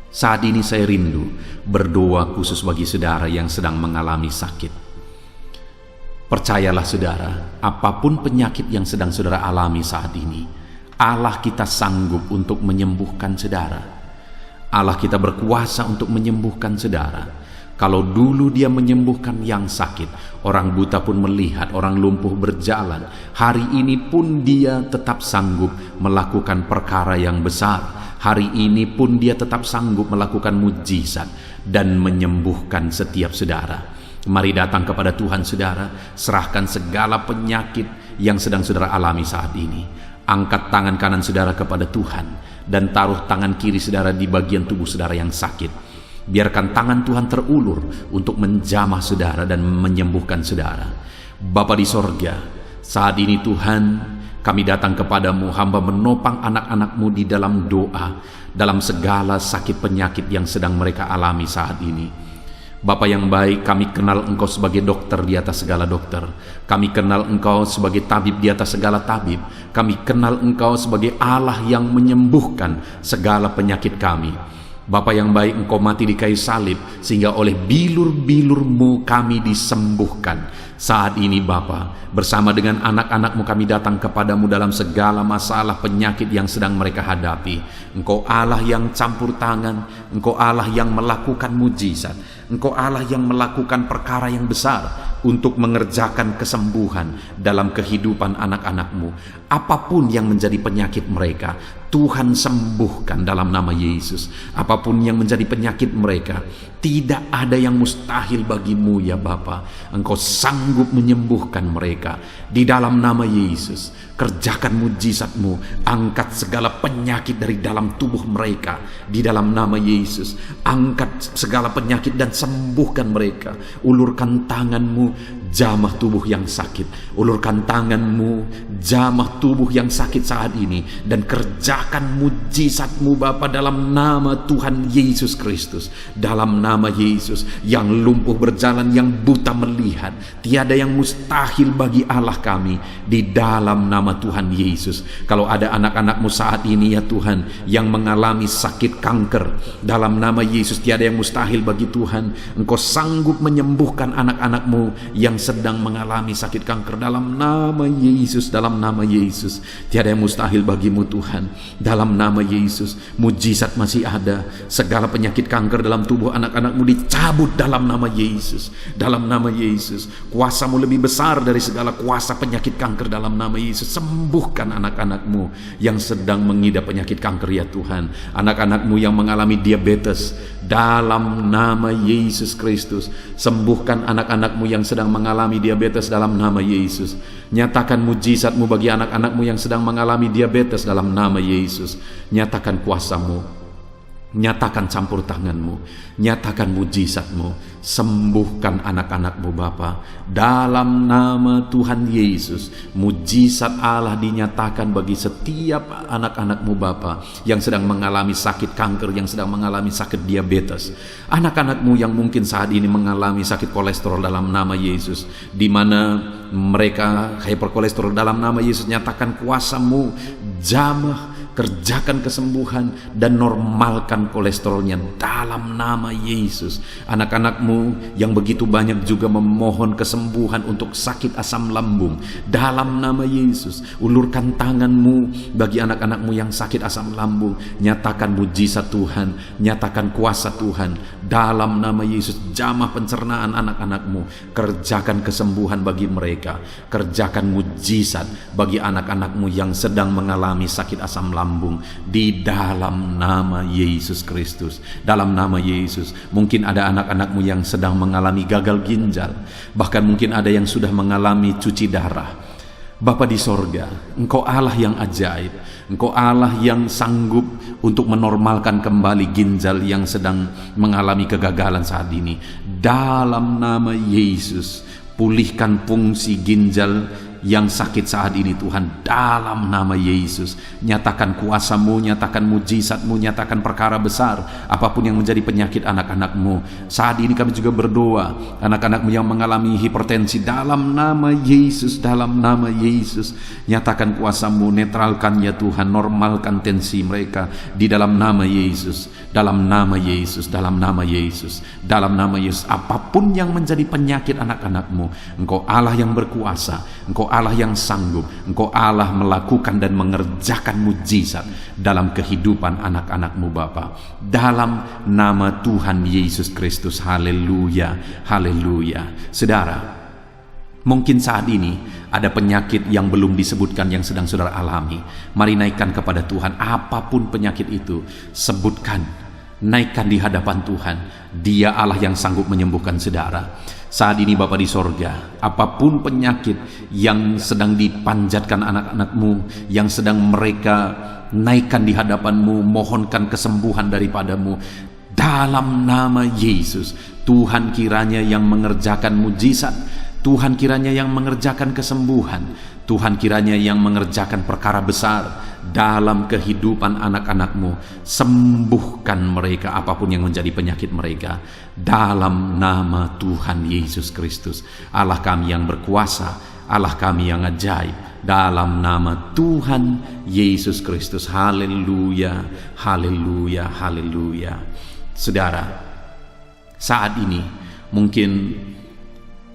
saat ini saya rindu berdoa khusus bagi saudara yang sedang mengalami sakit. Percayalah saudara, apapun penyakit yang sedang saudara alami saat ini, Allah kita sanggup untuk menyembuhkan saudara. Allah kita berkuasa untuk menyembuhkan saudara. Kalau dulu Dia menyembuhkan yang sakit, orang buta pun melihat, orang lumpuh berjalan. Hari ini pun Dia tetap sanggup melakukan perkara yang besar. Hari ini pun Dia tetap sanggup melakukan mujizat dan menyembuhkan setiap saudara. Mari datang kepada Tuhan saudara, serahkan segala penyakit yang sedang saudara alami saat ini. Angkat tangan kanan saudara kepada Tuhan dan taruh tangan kiri saudara di bagian tubuh saudara yang sakit. Biarkan tangan Tuhan terulur untuk menjamah saudara dan menyembuhkan saudara. Bapa di sorga, saat ini Tuhan, kami datang kepadamu, hamba menopang anak-anak-Mu di dalam doa, dalam segala sakit penyakit yang sedang mereka alami saat ini. Bapa yang baik, kami kenal Engkau sebagai dokter di atas segala dokter. Kami kenal Engkau sebagai tabib di atas segala tabib. Kami kenal Engkau sebagai Allah yang menyembuhkan segala penyakit kami. Bapa yang baik, Engkau mati di kayu salib sehingga oleh bilur-bilur-Mu kami disembuhkan. Saat ini Bapa, bersama dengan anak-anak-Mu kami datang kepadamu dalam segala masalah penyakit yang sedang mereka hadapi. Engkau Allah yang campur tangan, Engkau Allah yang melakukan mujizat, Engkau Allah yang melakukan perkara yang besar untuk mengerjakan kesembuhan dalam kehidupan anak-anak-Mu. Apapun yang menjadi penyakit mereka, Tuhan sembuhkan dalam nama Yesus. Apapun yang menjadi penyakit mereka, tidak ada yang mustahil bagi-Mu ya Bapa. Engkau sanggup menyembuhkan mereka di dalam nama Yesus. Kerjakan mujizat-Mu, angkat segala penyakit dari dalam tubuh mereka di dalam nama Yesus. Angkat segala penyakit dan sembuhkan mereka. Ulurkan tangan-Mu, jamah tubuh yang sakit. Ulurkan tangan-Mu, jamah tubuh yang sakit saat ini, dan kerjakan mujizat-Mu Bapa dalam nama Tuhan Yesus Kristus. Dalam nama Yesus, yang lumpuh berjalan, yang buta melihat, tiada yang mustahil bagi Allah kami di dalam nama Tuhan Yesus. Kalau ada anak-anak-Mu saat ini ya Tuhan yang mengalami sakit kanker, dalam nama Yesus tiada yang mustahil bagi Tuhan. Engkau sanggup menyembuhkan anak-anak-Mu yang sedang mengalami sakit kanker dalam nama Yesus. Dalam nama Yesus tiada yang mustahil bagi-Mu Tuhan. Dalam nama Yesus, mujizat masih ada. Segala penyakit kanker dalam tubuh anak-anak-Mu dicabut dalam nama Yesus. Dalam nama Yesus, kuasa-Mu lebih besar dari segala kuasa penyakit kanker dalam nama Yesus. Sembuhkan anak-anak-Mu yang sedang mengidap penyakit kanker ya Tuhan. Anak-anak-Mu yang mengalami diabetes, dalam nama Yesus Kristus. Sembuhkan anak-anak-Mu yang sedang mengalami diabetes dalam nama Yesus. Nyatakan mujizat-Mu bagi anak-anak-Mu yang sedang mengalami diabetes dalam nama Yesus. Nyatakan kuasa-Mu, nyatakan campur tangan-Mu, nyatakan mujizat-Mu. Sembuhkan anak-anak-Mu Bapa dalam nama Tuhan Yesus. Mujizat Allah dinyatakan bagi setiap anak-anak-Mu Bapa yang sedang mengalami sakit kanker, yang sedang mengalami sakit diabetes. Anak-anak-Mu yang mungkin saat ini mengalami sakit kolesterol dalam nama Yesus, di mana mereka hyperkolesterol dalam nama Yesus. Nyatakan kuasa-Mu, jamah, kerjakan kesembuhan dan normalkan kolesterolnya dalam nama Yesus. Anak-anak-Mu yang begitu banyak juga memohon kesembuhan untuk sakit asam lambung dalam nama Yesus. Ulurkan tangan-Mu bagi anak-anak-Mu yang sakit asam lambung. Nyatakan mujizat Tuhan, nyatakan kuasa Tuhan dalam nama Yesus. Jamah pencernaan anak-anak-Mu, kerjakan kesembuhan bagi mereka. Kerjakan mujizat bagi anak-anak-Mu yang sedang mengalami sakit asam lambung di dalam nama Yesus Kristus. Dalam nama Yesus, mungkin ada anak-anak-Mu yang sedang mengalami gagal ginjal, bahkan mungkin ada yang sudah mengalami cuci darah. Bapa di sorga, Engkau Allah yang ajaib. Engkau Allah yang sanggup untuk menormalkan kembali ginjal yang sedang mengalami kegagalan saat ini. Dalam nama Yesus, pulihkan fungsi ginjal yang sakit saat ini Tuhan, dalam nama Yesus. Nyatakan kuasa-Mu, nyatakan mujizat-Mu, nyatakan perkara besar apapun yang menjadi penyakit anak-anak-Mu. Saat ini kami juga berdoa, anak-anak-Mu yang mengalami hipertensi, dalam nama Yesus, dalam nama Yesus. Nyatakan kuasa-Mu, netralkan ya Tuhan, normalkan tensi mereka di dalam nama Yesus. Dalam nama Yesus, dalam nama Yesus, dalam nama Yesus. Apapun yang menjadi penyakit anak-anak-Mu, Engkau Allah yang berkuasa, Engkau Allah yang sanggup, Engkau Allah melakukan dan mengerjakan mujizat dalam kehidupan anak-anak-Mu Bapa. Dalam nama Tuhan Yesus Kristus. Haleluya, haleluya. Saudara, mungkin saat ini ada penyakit yang belum disebutkan yang sedang saudara alami. Mari naikkan kepada Tuhan apapun penyakit itu. Sebutkan, naikkan di hadapan Tuhan. Dia Allah yang sanggup menyembuhkan saudara. Saat ini Bapa di sorga, apapun penyakit yang sedang dipanjatkan anak-anak-Mu, yang sedang mereka naikkan di hadapan-Mu, mohonkan kesembuhan daripada-Mu, dalam nama Yesus, Tuhan kiranya yang mengerjakan mujizat, Tuhan kiranya yang mengerjakan kesembuhan, Tuhan kiranya yang mengerjakan perkara besar dalam kehidupan anak-anak-Mu. Sembuhkan mereka apapun yang menjadi penyakit mereka, dalam nama Tuhan Yesus Kristus. Allah kami yang berkuasa, Allah kami yang ajaib, dalam nama Tuhan Yesus Kristus. Haleluya, haleluya, haleluya. Saudara, saat ini mungkin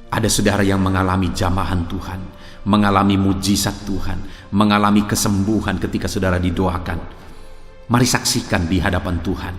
ada saudara yang mengalami jamahan Tuhan, mengalami mujizat Tuhan, mengalami kesembuhan ketika saudara didoakan. Mari saksikan di hadapan Tuhan.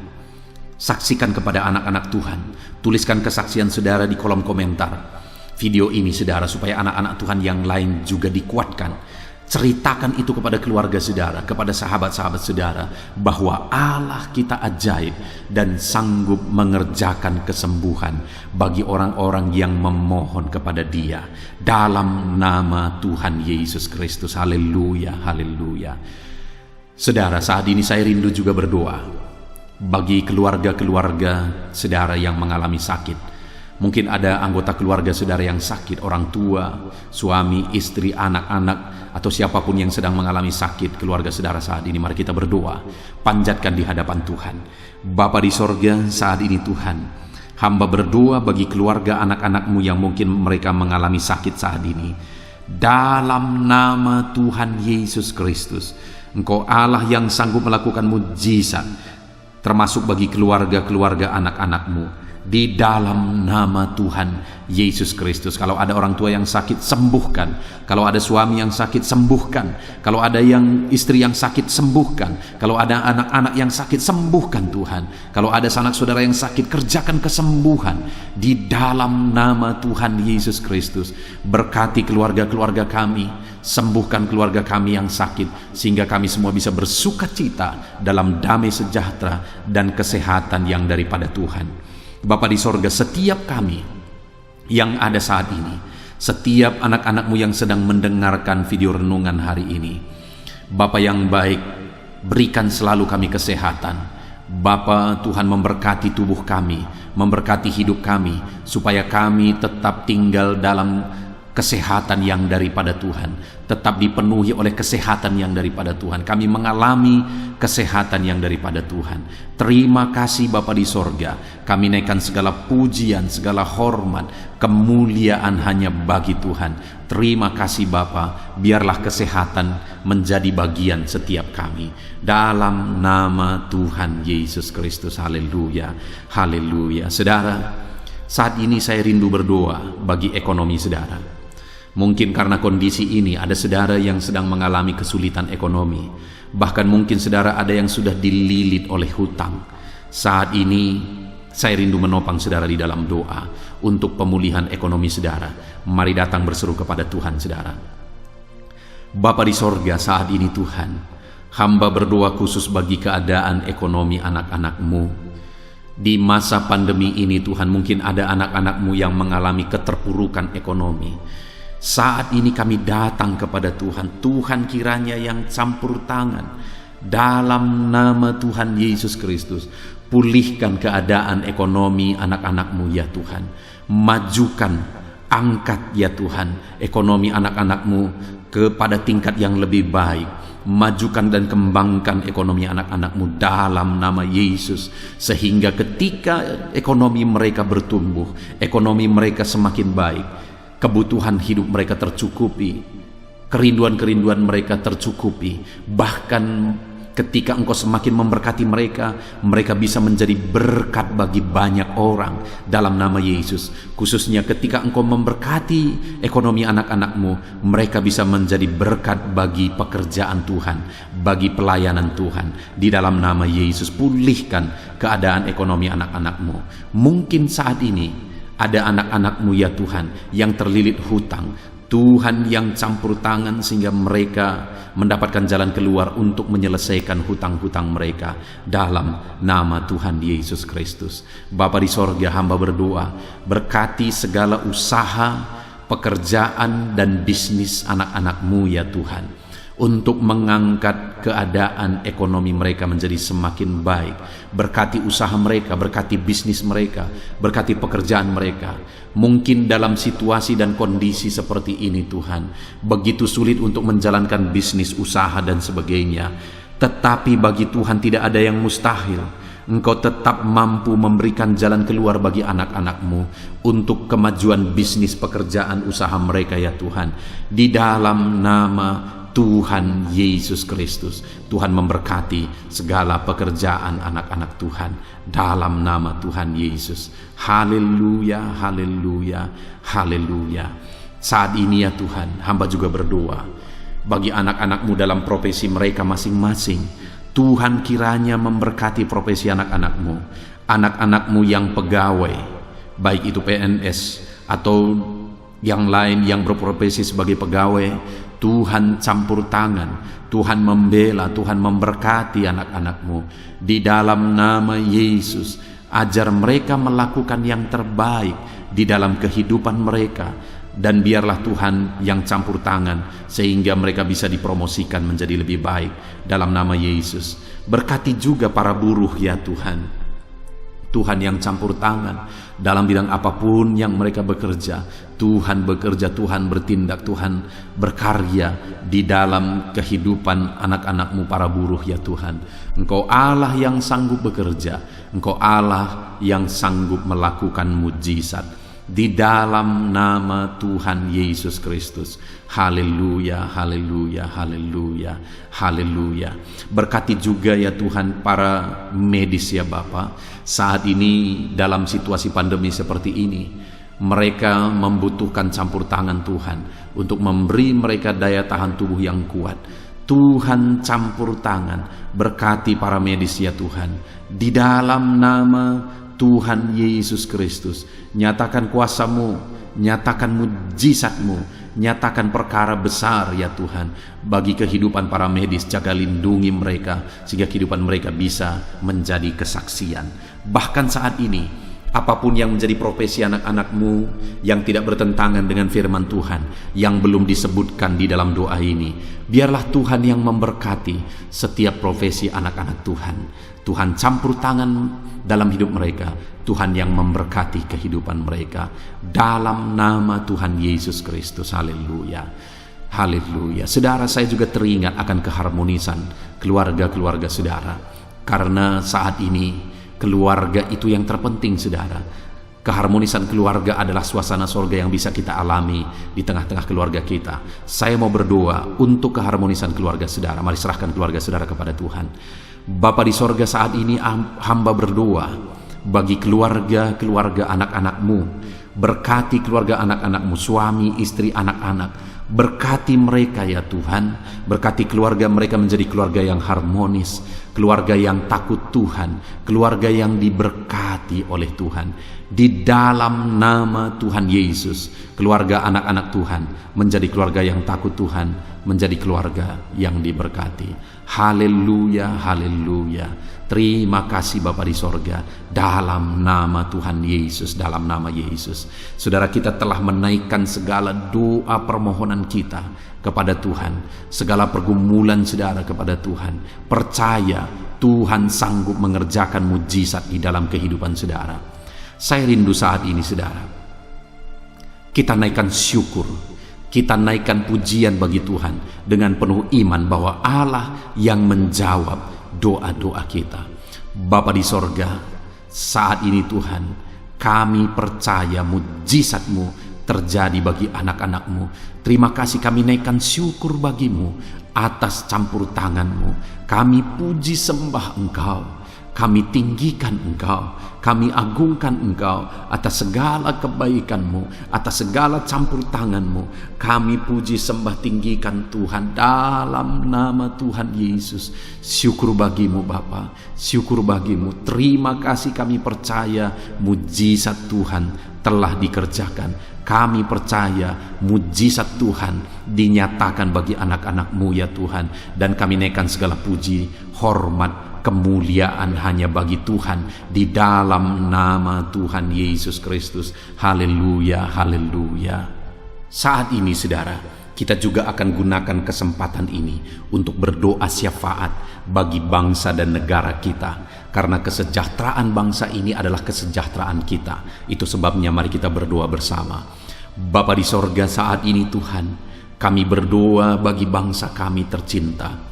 Saksikan kepada anak-anak Tuhan. Tuliskan kesaksian saudara di kolom komentar video ini saudara, supaya anak-anak Tuhan yang lain juga dikuatkan. Ceritakan itu kepada keluarga saudara, kepada sahabat-sahabat saudara, bahwa Allah kita ajaib dan sanggup mengerjakan kesembuhan bagi orang-orang yang memohon kepada Dia dalam nama Tuhan Yesus Kristus. Haleluya, haleluya. Saudara, saat ini saya rindu juga berdoa bagi keluarga-keluarga saudara yang mengalami sakit. Mungkin ada anggota keluarga saudara yang sakit, orang tua, suami, istri, anak-anak, atau siapapun yang sedang mengalami sakit keluarga saudara saat ini. Mari kita berdoa, panjatkan di hadapan Tuhan. Bapa di sorga, saat ini Tuhan, hamba berdoa bagi keluarga anak-anak-Mu yang mungkin mereka mengalami sakit saat ini. Dalam nama Tuhan Yesus Kristus, Engkau Allah yang sanggup melakukan mujizat, termasuk bagi keluarga-keluarga anak-anak-Mu. Di dalam nama Tuhan Yesus Kristus. Kalau ada orang tua yang sakit, sembuhkan. Kalau ada suami yang sakit, sembuhkan. Kalau ada yang istri yang sakit, sembuhkan. Kalau ada anak-anak yang sakit, sembuhkan Tuhan. Kalau ada sanak saudara yang sakit, kerjakan kesembuhan. Di dalam nama Tuhan Yesus Kristus. Berkati keluarga-keluarga kami, sembuhkan keluarga kami yang sakit, sehingga kami semua bisa bersuka cita dalam damai sejahtera dan kesehatan yang daripada Tuhan. Bapa di sorga, setiap kami yang ada saat ini, setiap anak-anak-Mu yang sedang mendengarkan video renungan hari ini, Bapa yang baik, berikan selalu kami kesehatan. Bapa, Tuhan memberkati tubuh kami, memberkati hidup kami, supaya kami tetap tinggal dalam kesehatan yang daripada Tuhan, tetap dipenuhi oleh kesehatan yang daripada Tuhan. Kami mengalami kesehatan yang daripada Tuhan. Terima kasih Bapa di sorga. Kami naikkan segala pujian, segala hormat, kemuliaan hanya bagi Tuhan. Terima kasih Bapa. Biarlah kesehatan menjadi bagian setiap kami. Dalam nama Tuhan Yesus Kristus. Haleluya, haleluya. Saudara, saat ini saya rindu berdoa bagi ekonomi saudara. Mungkin karena kondisi ini ada saudara yang sedang mengalami kesulitan ekonomi. Bahkan mungkin saudara ada yang sudah dililit oleh hutang. Saat ini saya rindu menopang saudara di dalam doa untuk pemulihan ekonomi saudara. Mari datang berseru kepada Tuhan saudara. Bapa di sorga, saat ini Tuhan, hamba berdoa khusus bagi keadaan ekonomi anak-anak-Mu. Di masa pandemi ini Tuhan, mungkin ada anak-anak-Mu yang mengalami keterpurukan ekonomi. Saat ini kami datang kepada Tuhan. Tuhan kiranya yang campur tangan dalam nama Tuhan Yesus Kristus. Pulihkan keadaan ekonomi anak-anak-Mu ya Tuhan. Majukan, angkat ya Tuhan ekonomi anak-anak-Mu kepada tingkat yang lebih baik. Majukan dan kembangkan ekonomi anak-anak-Mu dalam nama Yesus, sehingga ketika ekonomi mereka bertumbuh, ekonomi mereka semakin baik, kebutuhan hidup mereka tercukupi, kerinduan-kerinduan mereka tercukupi. Bahkan ketika Engkau semakin memberkati mereka, mereka bisa menjadi berkat bagi banyak orang dalam nama Yesus. Khususnya ketika Engkau memberkati ekonomi anak-anak-Mu, mereka bisa menjadi berkat bagi pekerjaan Tuhan, bagi pelayanan Tuhan. Di dalam nama Yesus, pulihkan keadaan ekonomi anak-anak-Mu. Mungkin saat ini ada anak-anak-Mu ya Tuhan yang terlilit hutang. Tuhan yang campur tangan sehingga mereka mendapatkan jalan keluar untuk menyelesaikan hutang-hutang mereka dalam nama Tuhan Yesus Kristus. Bapa di sorga, hamba berdoa, berkati segala usaha, pekerjaan dan bisnis anak-anak-Mu ya Tuhan, untuk mengangkat keadaan ekonomi mereka menjadi semakin baik. Berkati usaha mereka, berkati bisnis mereka, berkati pekerjaan mereka. Mungkin dalam situasi dan kondisi seperti ini Tuhan, begitu sulit untuk menjalankan bisnis, usaha dan sebagainya. Tetapi bagi Tuhan tidak ada yang mustahil. Engkau tetap mampu memberikan jalan keluar bagi anak-anak-Mu untuk kemajuan bisnis, pekerjaan, usaha mereka ya Tuhan. Di dalam nama Tuhan Yesus Kristus, Tuhan memberkati segala pekerjaan anak-anak Tuhan dalam nama Tuhan Yesus. Haleluya, haleluya, haleluya. Saat ini ya Tuhan, hamba juga berdoa bagi anak-anak-Mu dalam profesi mereka masing-masing. Tuhan kiranya memberkati profesi anak-anak-Mu. anak-anak-Mu yang pegawai, baik itu PNS atau yang lain yang berprofesi sebagai pegawai, Tuhan campur tangan, Tuhan membela, Tuhan memberkati anak-anak-Mu. Di dalam nama Yesus, ajar mereka melakukan yang terbaik di dalam kehidupan mereka, dan biarlah Tuhan yang campur tangan sehingga mereka bisa dipromosikan menjadi lebih baik dalam nama Yesus. Berkati juga para buruh ya Tuhan, Tuhan yang campur tangan dalam bidang apapun yang mereka bekerja. Tuhan bekerja, Tuhan bertindak, Tuhan berkarya di dalam kehidupan anak-anak-Mu para buruh ya Tuhan. Engkau Allah yang sanggup bekerja, Engkau Allah yang sanggup melakukan mujizat. Di dalam nama Tuhan Yesus Kristus. Haleluya, haleluya, haleluya, haleluya. Berkati juga ya Tuhan para medis ya Bapa. Saat ini dalam situasi pandemi seperti ini, mereka membutuhkan campur tangan Tuhan untuk memberi mereka daya tahan tubuh yang kuat. Tuhan campur tangan, berkati para medis ya Tuhan. Di dalam nama Tuhan Yesus Kristus, nyatakan kuasa-Mu, nyatakan mujizat-Mu, nyatakan perkara besar ya Tuhan bagi kehidupan para medis. Jaga lindungi mereka sehingga kehidupan mereka bisa menjadi kesaksian. Bahkan saat ini, apapun yang menjadi profesi anak-anak-Mu yang tidak bertentangan dengan firman Tuhan, yang belum disebutkan di dalam doa ini, biarlah Tuhan yang memberkati setiap profesi anak-anak Tuhan. Tuhan campur tangan dalam hidup mereka, Tuhan yang memberkati kehidupan mereka dalam nama Tuhan Yesus Kristus. Haleluya, haleluya. Saudara, saya juga teringat akan keharmonisan keluarga-keluarga saudara, karena saat ini keluarga itu yang terpenting saudara. Keharmonisan keluarga adalah suasana sorga yang bisa kita alami di tengah-tengah keluarga kita. Saya mau berdoa untuk keharmonisan keluarga saudara. Mari serahkan keluarga saudara kepada Tuhan. Bapa di sorga, saat ini hamba berdoa bagi keluarga anak-anak-Mu. Berkati keluarga anak-anak-Mu, suami, istri, anak-anak. Berkati mereka ya Tuhan. Berkati keluarga mereka menjadi keluarga yang harmonis, keluarga yang takut Tuhan, keluarga yang diberkati oleh Tuhan. Di dalam nama Tuhan Yesus, keluarga anak-anak Tuhan menjadi keluarga yang takut Tuhan, menjadi keluarga yang diberkati. Haleluya, haleluya. Terima kasih Bapa di sorga, dalam nama Tuhan Yesus, dalam nama Yesus. Saudara, kita telah menaikkan segala doa permohonan kita kepada Tuhan, segala pergumulan saudara kepada Tuhan. Percaya Tuhan sanggup mengerjakan mujizat di dalam kehidupan saudara. Saya rindu saat ini saudara, kita naikkan syukur, kita naikkan pujian bagi Tuhan dengan penuh iman bahwa Allah yang menjawab doa-doa kita. Bapa di sorga, saat ini Tuhan, kami percaya mujizat-Mu terjadi bagi anak-anak-Mu. Terima kasih, kami naikkan syukur bagi-Mu atas campur tangan-Mu. Kami puji sembah Engkau, kami tinggikan Engkau, kami agungkan Engkau atas segala kebaikan-Mu, atas segala campur tangan-Mu. Kami puji sembah tinggikan Tuhan dalam nama Tuhan Yesus. Syukur bagi-Mu Bapa, syukur bagi-Mu. Terima kasih, kami percaya mujizat Tuhan telah dikerjakan. Kami percaya mujizat Tuhan dinyatakan bagi anak-anak-Mu ya Tuhan. Dan kami naikkan segala puji, hormat, kemuliaan hanya bagi Tuhan di dalam nama Tuhan Yesus Kristus. Haleluya, haleluya. Saat ini saudara, kita juga akan gunakan kesempatan ini untuk berdoa syafaat bagi bangsa dan negara kita, karena kesejahteraan bangsa ini adalah kesejahteraan kita. Itu sebabnya mari kita berdoa bersama. Bapa di sorga, saat ini Tuhan, kami berdoa bagi bangsa kami tercinta.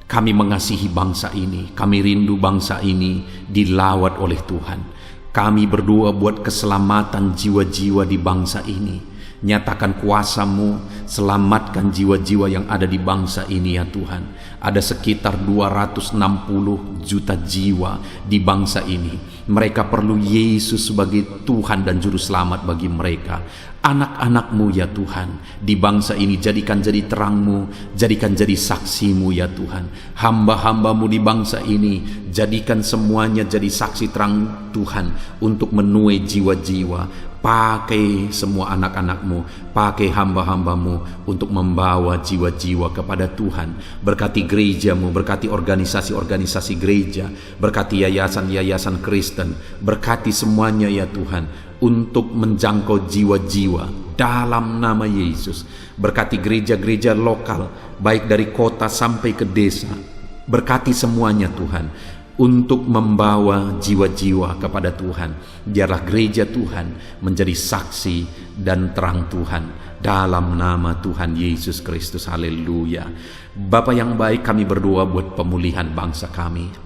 Kami mengasihi bangsa ini, kami rindu bangsa ini dilawat oleh Tuhan. Kami berdoa buat keselamatan jiwa-jiwa di bangsa ini. Nyatakan kuasa-Mu, selamatkan jiwa-jiwa yang ada di bangsa ini ya Tuhan. Ada sekitar 260 juta jiwa di bangsa ini. Mereka perlu Yesus sebagai Tuhan dan Juru Selamat bagi mereka. Anak-anak-Mu ya Tuhan, di bangsa ini jadikan jadi terang-Mu, jadikan jadi saksi-Mu ya Tuhan. Hamba-hamba-Mu di bangsa ini, jadikan semuanya jadi saksi terang Tuhan untuk menuai jiwa-jiwa. Pakai semua anak-anak-Mu, pakai hamba-hamba-Mu untuk membawa jiwa-jiwa kepada Tuhan. Berkati gereja-Mu, berkati organisasi-organisasi gereja, berkati yayasan-yayasan Kristen, berkati semuanya ya Tuhan, untuk menjangkau jiwa-jiwa dalam nama Yesus. Berkati gereja-gereja lokal, baik dari kota sampai ke desa. Berkati semuanya Tuhan, untuk membawa jiwa-jiwa kepada Tuhan. Biarlah gereja Tuhan menjadi saksi dan terang Tuhan dalam nama Tuhan Yesus Kristus. Haleluya. Bapa yang baik, kami berdoa buat pemulihan bangsa kami.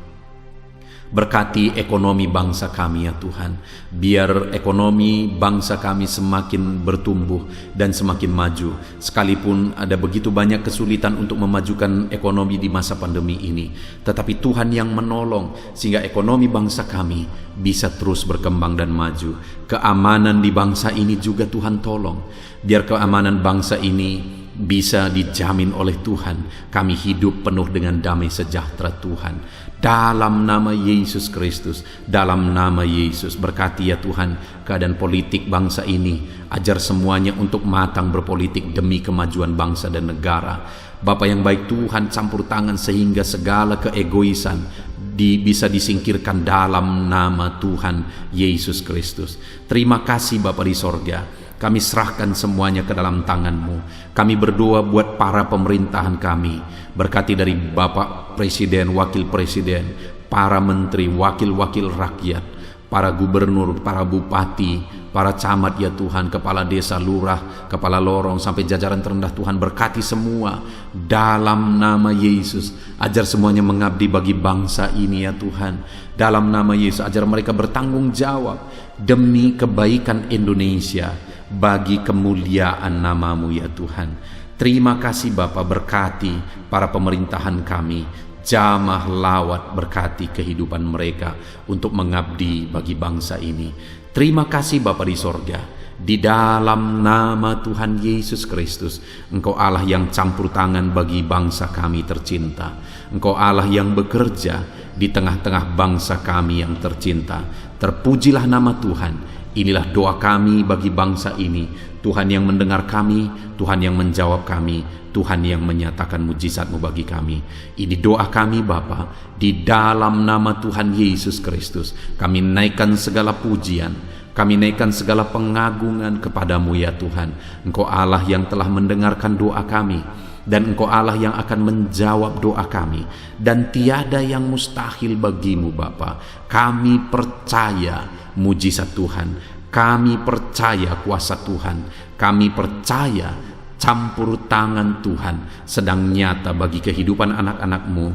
Berkati ekonomi bangsa kami ya Tuhan. Biar ekonomi bangsa kami semakin bertumbuh dan semakin maju. Sekalipun ada begitu banyak kesulitan untuk memajukan ekonomi di masa pandemi ini, tetapi Tuhan yang menolong sehingga ekonomi bangsa kami bisa terus berkembang dan maju. Keamanan di bangsa ini juga Tuhan tolong. Biar keamanan bangsa ini bisa dijamin oleh Tuhan. Kami hidup penuh dengan damai sejahtera Tuhan. Dalam nama Yesus Kristus, dalam nama Yesus, berkati ya Tuhan keadaan politik bangsa ini. Ajar semuanya untuk matang berpolitik demi kemajuan bangsa dan negara. Bapa yang baik Tuhan, campur tangan sehingga segala keegoisan bisa disingkirkan dalam nama Tuhan Yesus Kristus. Terima kasih Bapa di sorga. Kami serahkan semuanya ke dalam tangan-Mu. Kami berdoa buat para pemerintahan kami. Berkati dari Bapak Presiden, Wakil Presiden, para menteri, wakil-wakil rakyat, para gubernur, para bupati, para camat ya Tuhan, kepala desa, lurah, kepala lorong, sampai jajaran terendah Tuhan. Berkati semua dalam nama Yesus. Ajar semuanya mengabdi bagi bangsa ini ya Tuhan. Dalam nama Yesus, ajar mereka bertanggung jawab demi kebaikan Indonesia, bagi kemuliaan nama-Mu ya Tuhan. Terima kasih Bapa, berkati para pemerintahan kami, jamah lawat, berkati kehidupan mereka untuk mengabdi bagi bangsa ini. Terima kasih Bapa di sorga. Di dalam nama Tuhan Yesus Kristus, Engkau Allah yang campur tangan bagi bangsa kami tercinta. Engkau Allah yang bekerja di tengah-tengah bangsa kami yang tercinta. Terpujilah nama Tuhan. Inilah doa kami bagi bangsa ini. Tuhan yang mendengar kami, Tuhan yang menjawab kami, Tuhan yang menyatakan mujizat-Mu bagi kami. Ini doa kami Bapa, di dalam nama Tuhan Yesus Kristus. Kami naikkan segala pujian, kami naikkan segala pengagungan kepada-Mu ya Tuhan. Engkau Allah yang telah mendengarkan doa kami, dan Engkau Allah yang akan menjawab doa kami, dan tiada yang mustahil bagi-Mu Bapa. Kami percaya mujizat Tuhan, kami percaya kuasa Tuhan, kami percaya campur tangan Tuhan sedang nyata bagi kehidupan anak-anak-Mu,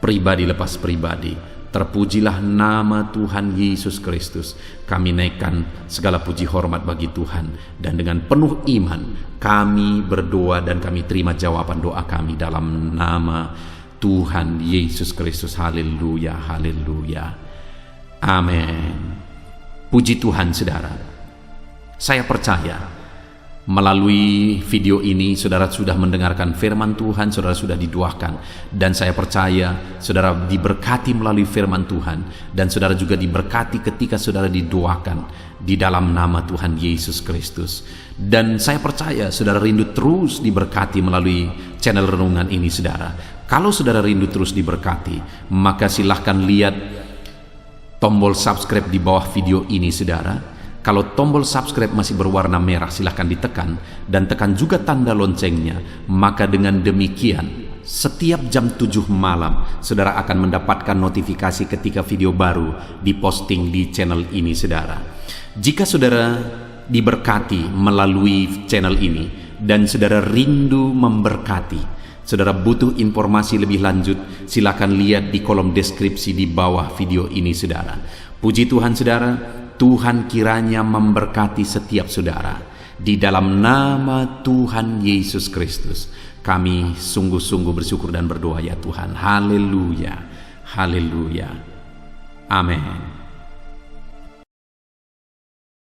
pribadi lepas pribadi. Terpujilah nama Tuhan Yesus Kristus. Kami naikkan segala puji hormat bagi Tuhan, dan dengan penuh iman kami berdoa dan kami terima jawaban doa kami dalam nama Tuhan Yesus Kristus. Haleluya, haleluya, amin. Puji Tuhan saudara. Saya percaya melalui video ini saudara sudah mendengarkan firman Tuhan, saudara sudah didoakan, dan saya percaya saudara diberkati melalui firman Tuhan, dan saudara juga diberkati ketika saudara didoakan di dalam nama Tuhan Yesus Kristus. Dan saya percaya saudara rindu terus diberkati melalui channel renungan ini saudara. Kalau saudara rindu terus diberkati, maka silahkan lihat tombol subscribe di bawah video ini saudara. Kalau tombol subscribe masih berwarna merah, silahkan ditekan, dan tekan juga tanda loncengnya. Maka dengan demikian setiap jam 7 malam saudara akan mendapatkan notifikasi ketika video baru diposting di channel ini saudara. Jika saudara diberkati melalui channel ini dan saudara rindu memberkati, saudara butuh informasi lebih lanjut, silakan lihat di kolom deskripsi di bawah video ini saudara. Puji Tuhan saudara, Tuhan kiranya memberkati setiap saudara. Di dalam nama Tuhan Yesus Kristus, kami sungguh-sungguh bersyukur dan berdoa ya Tuhan. Haleluya, haleluya, amin.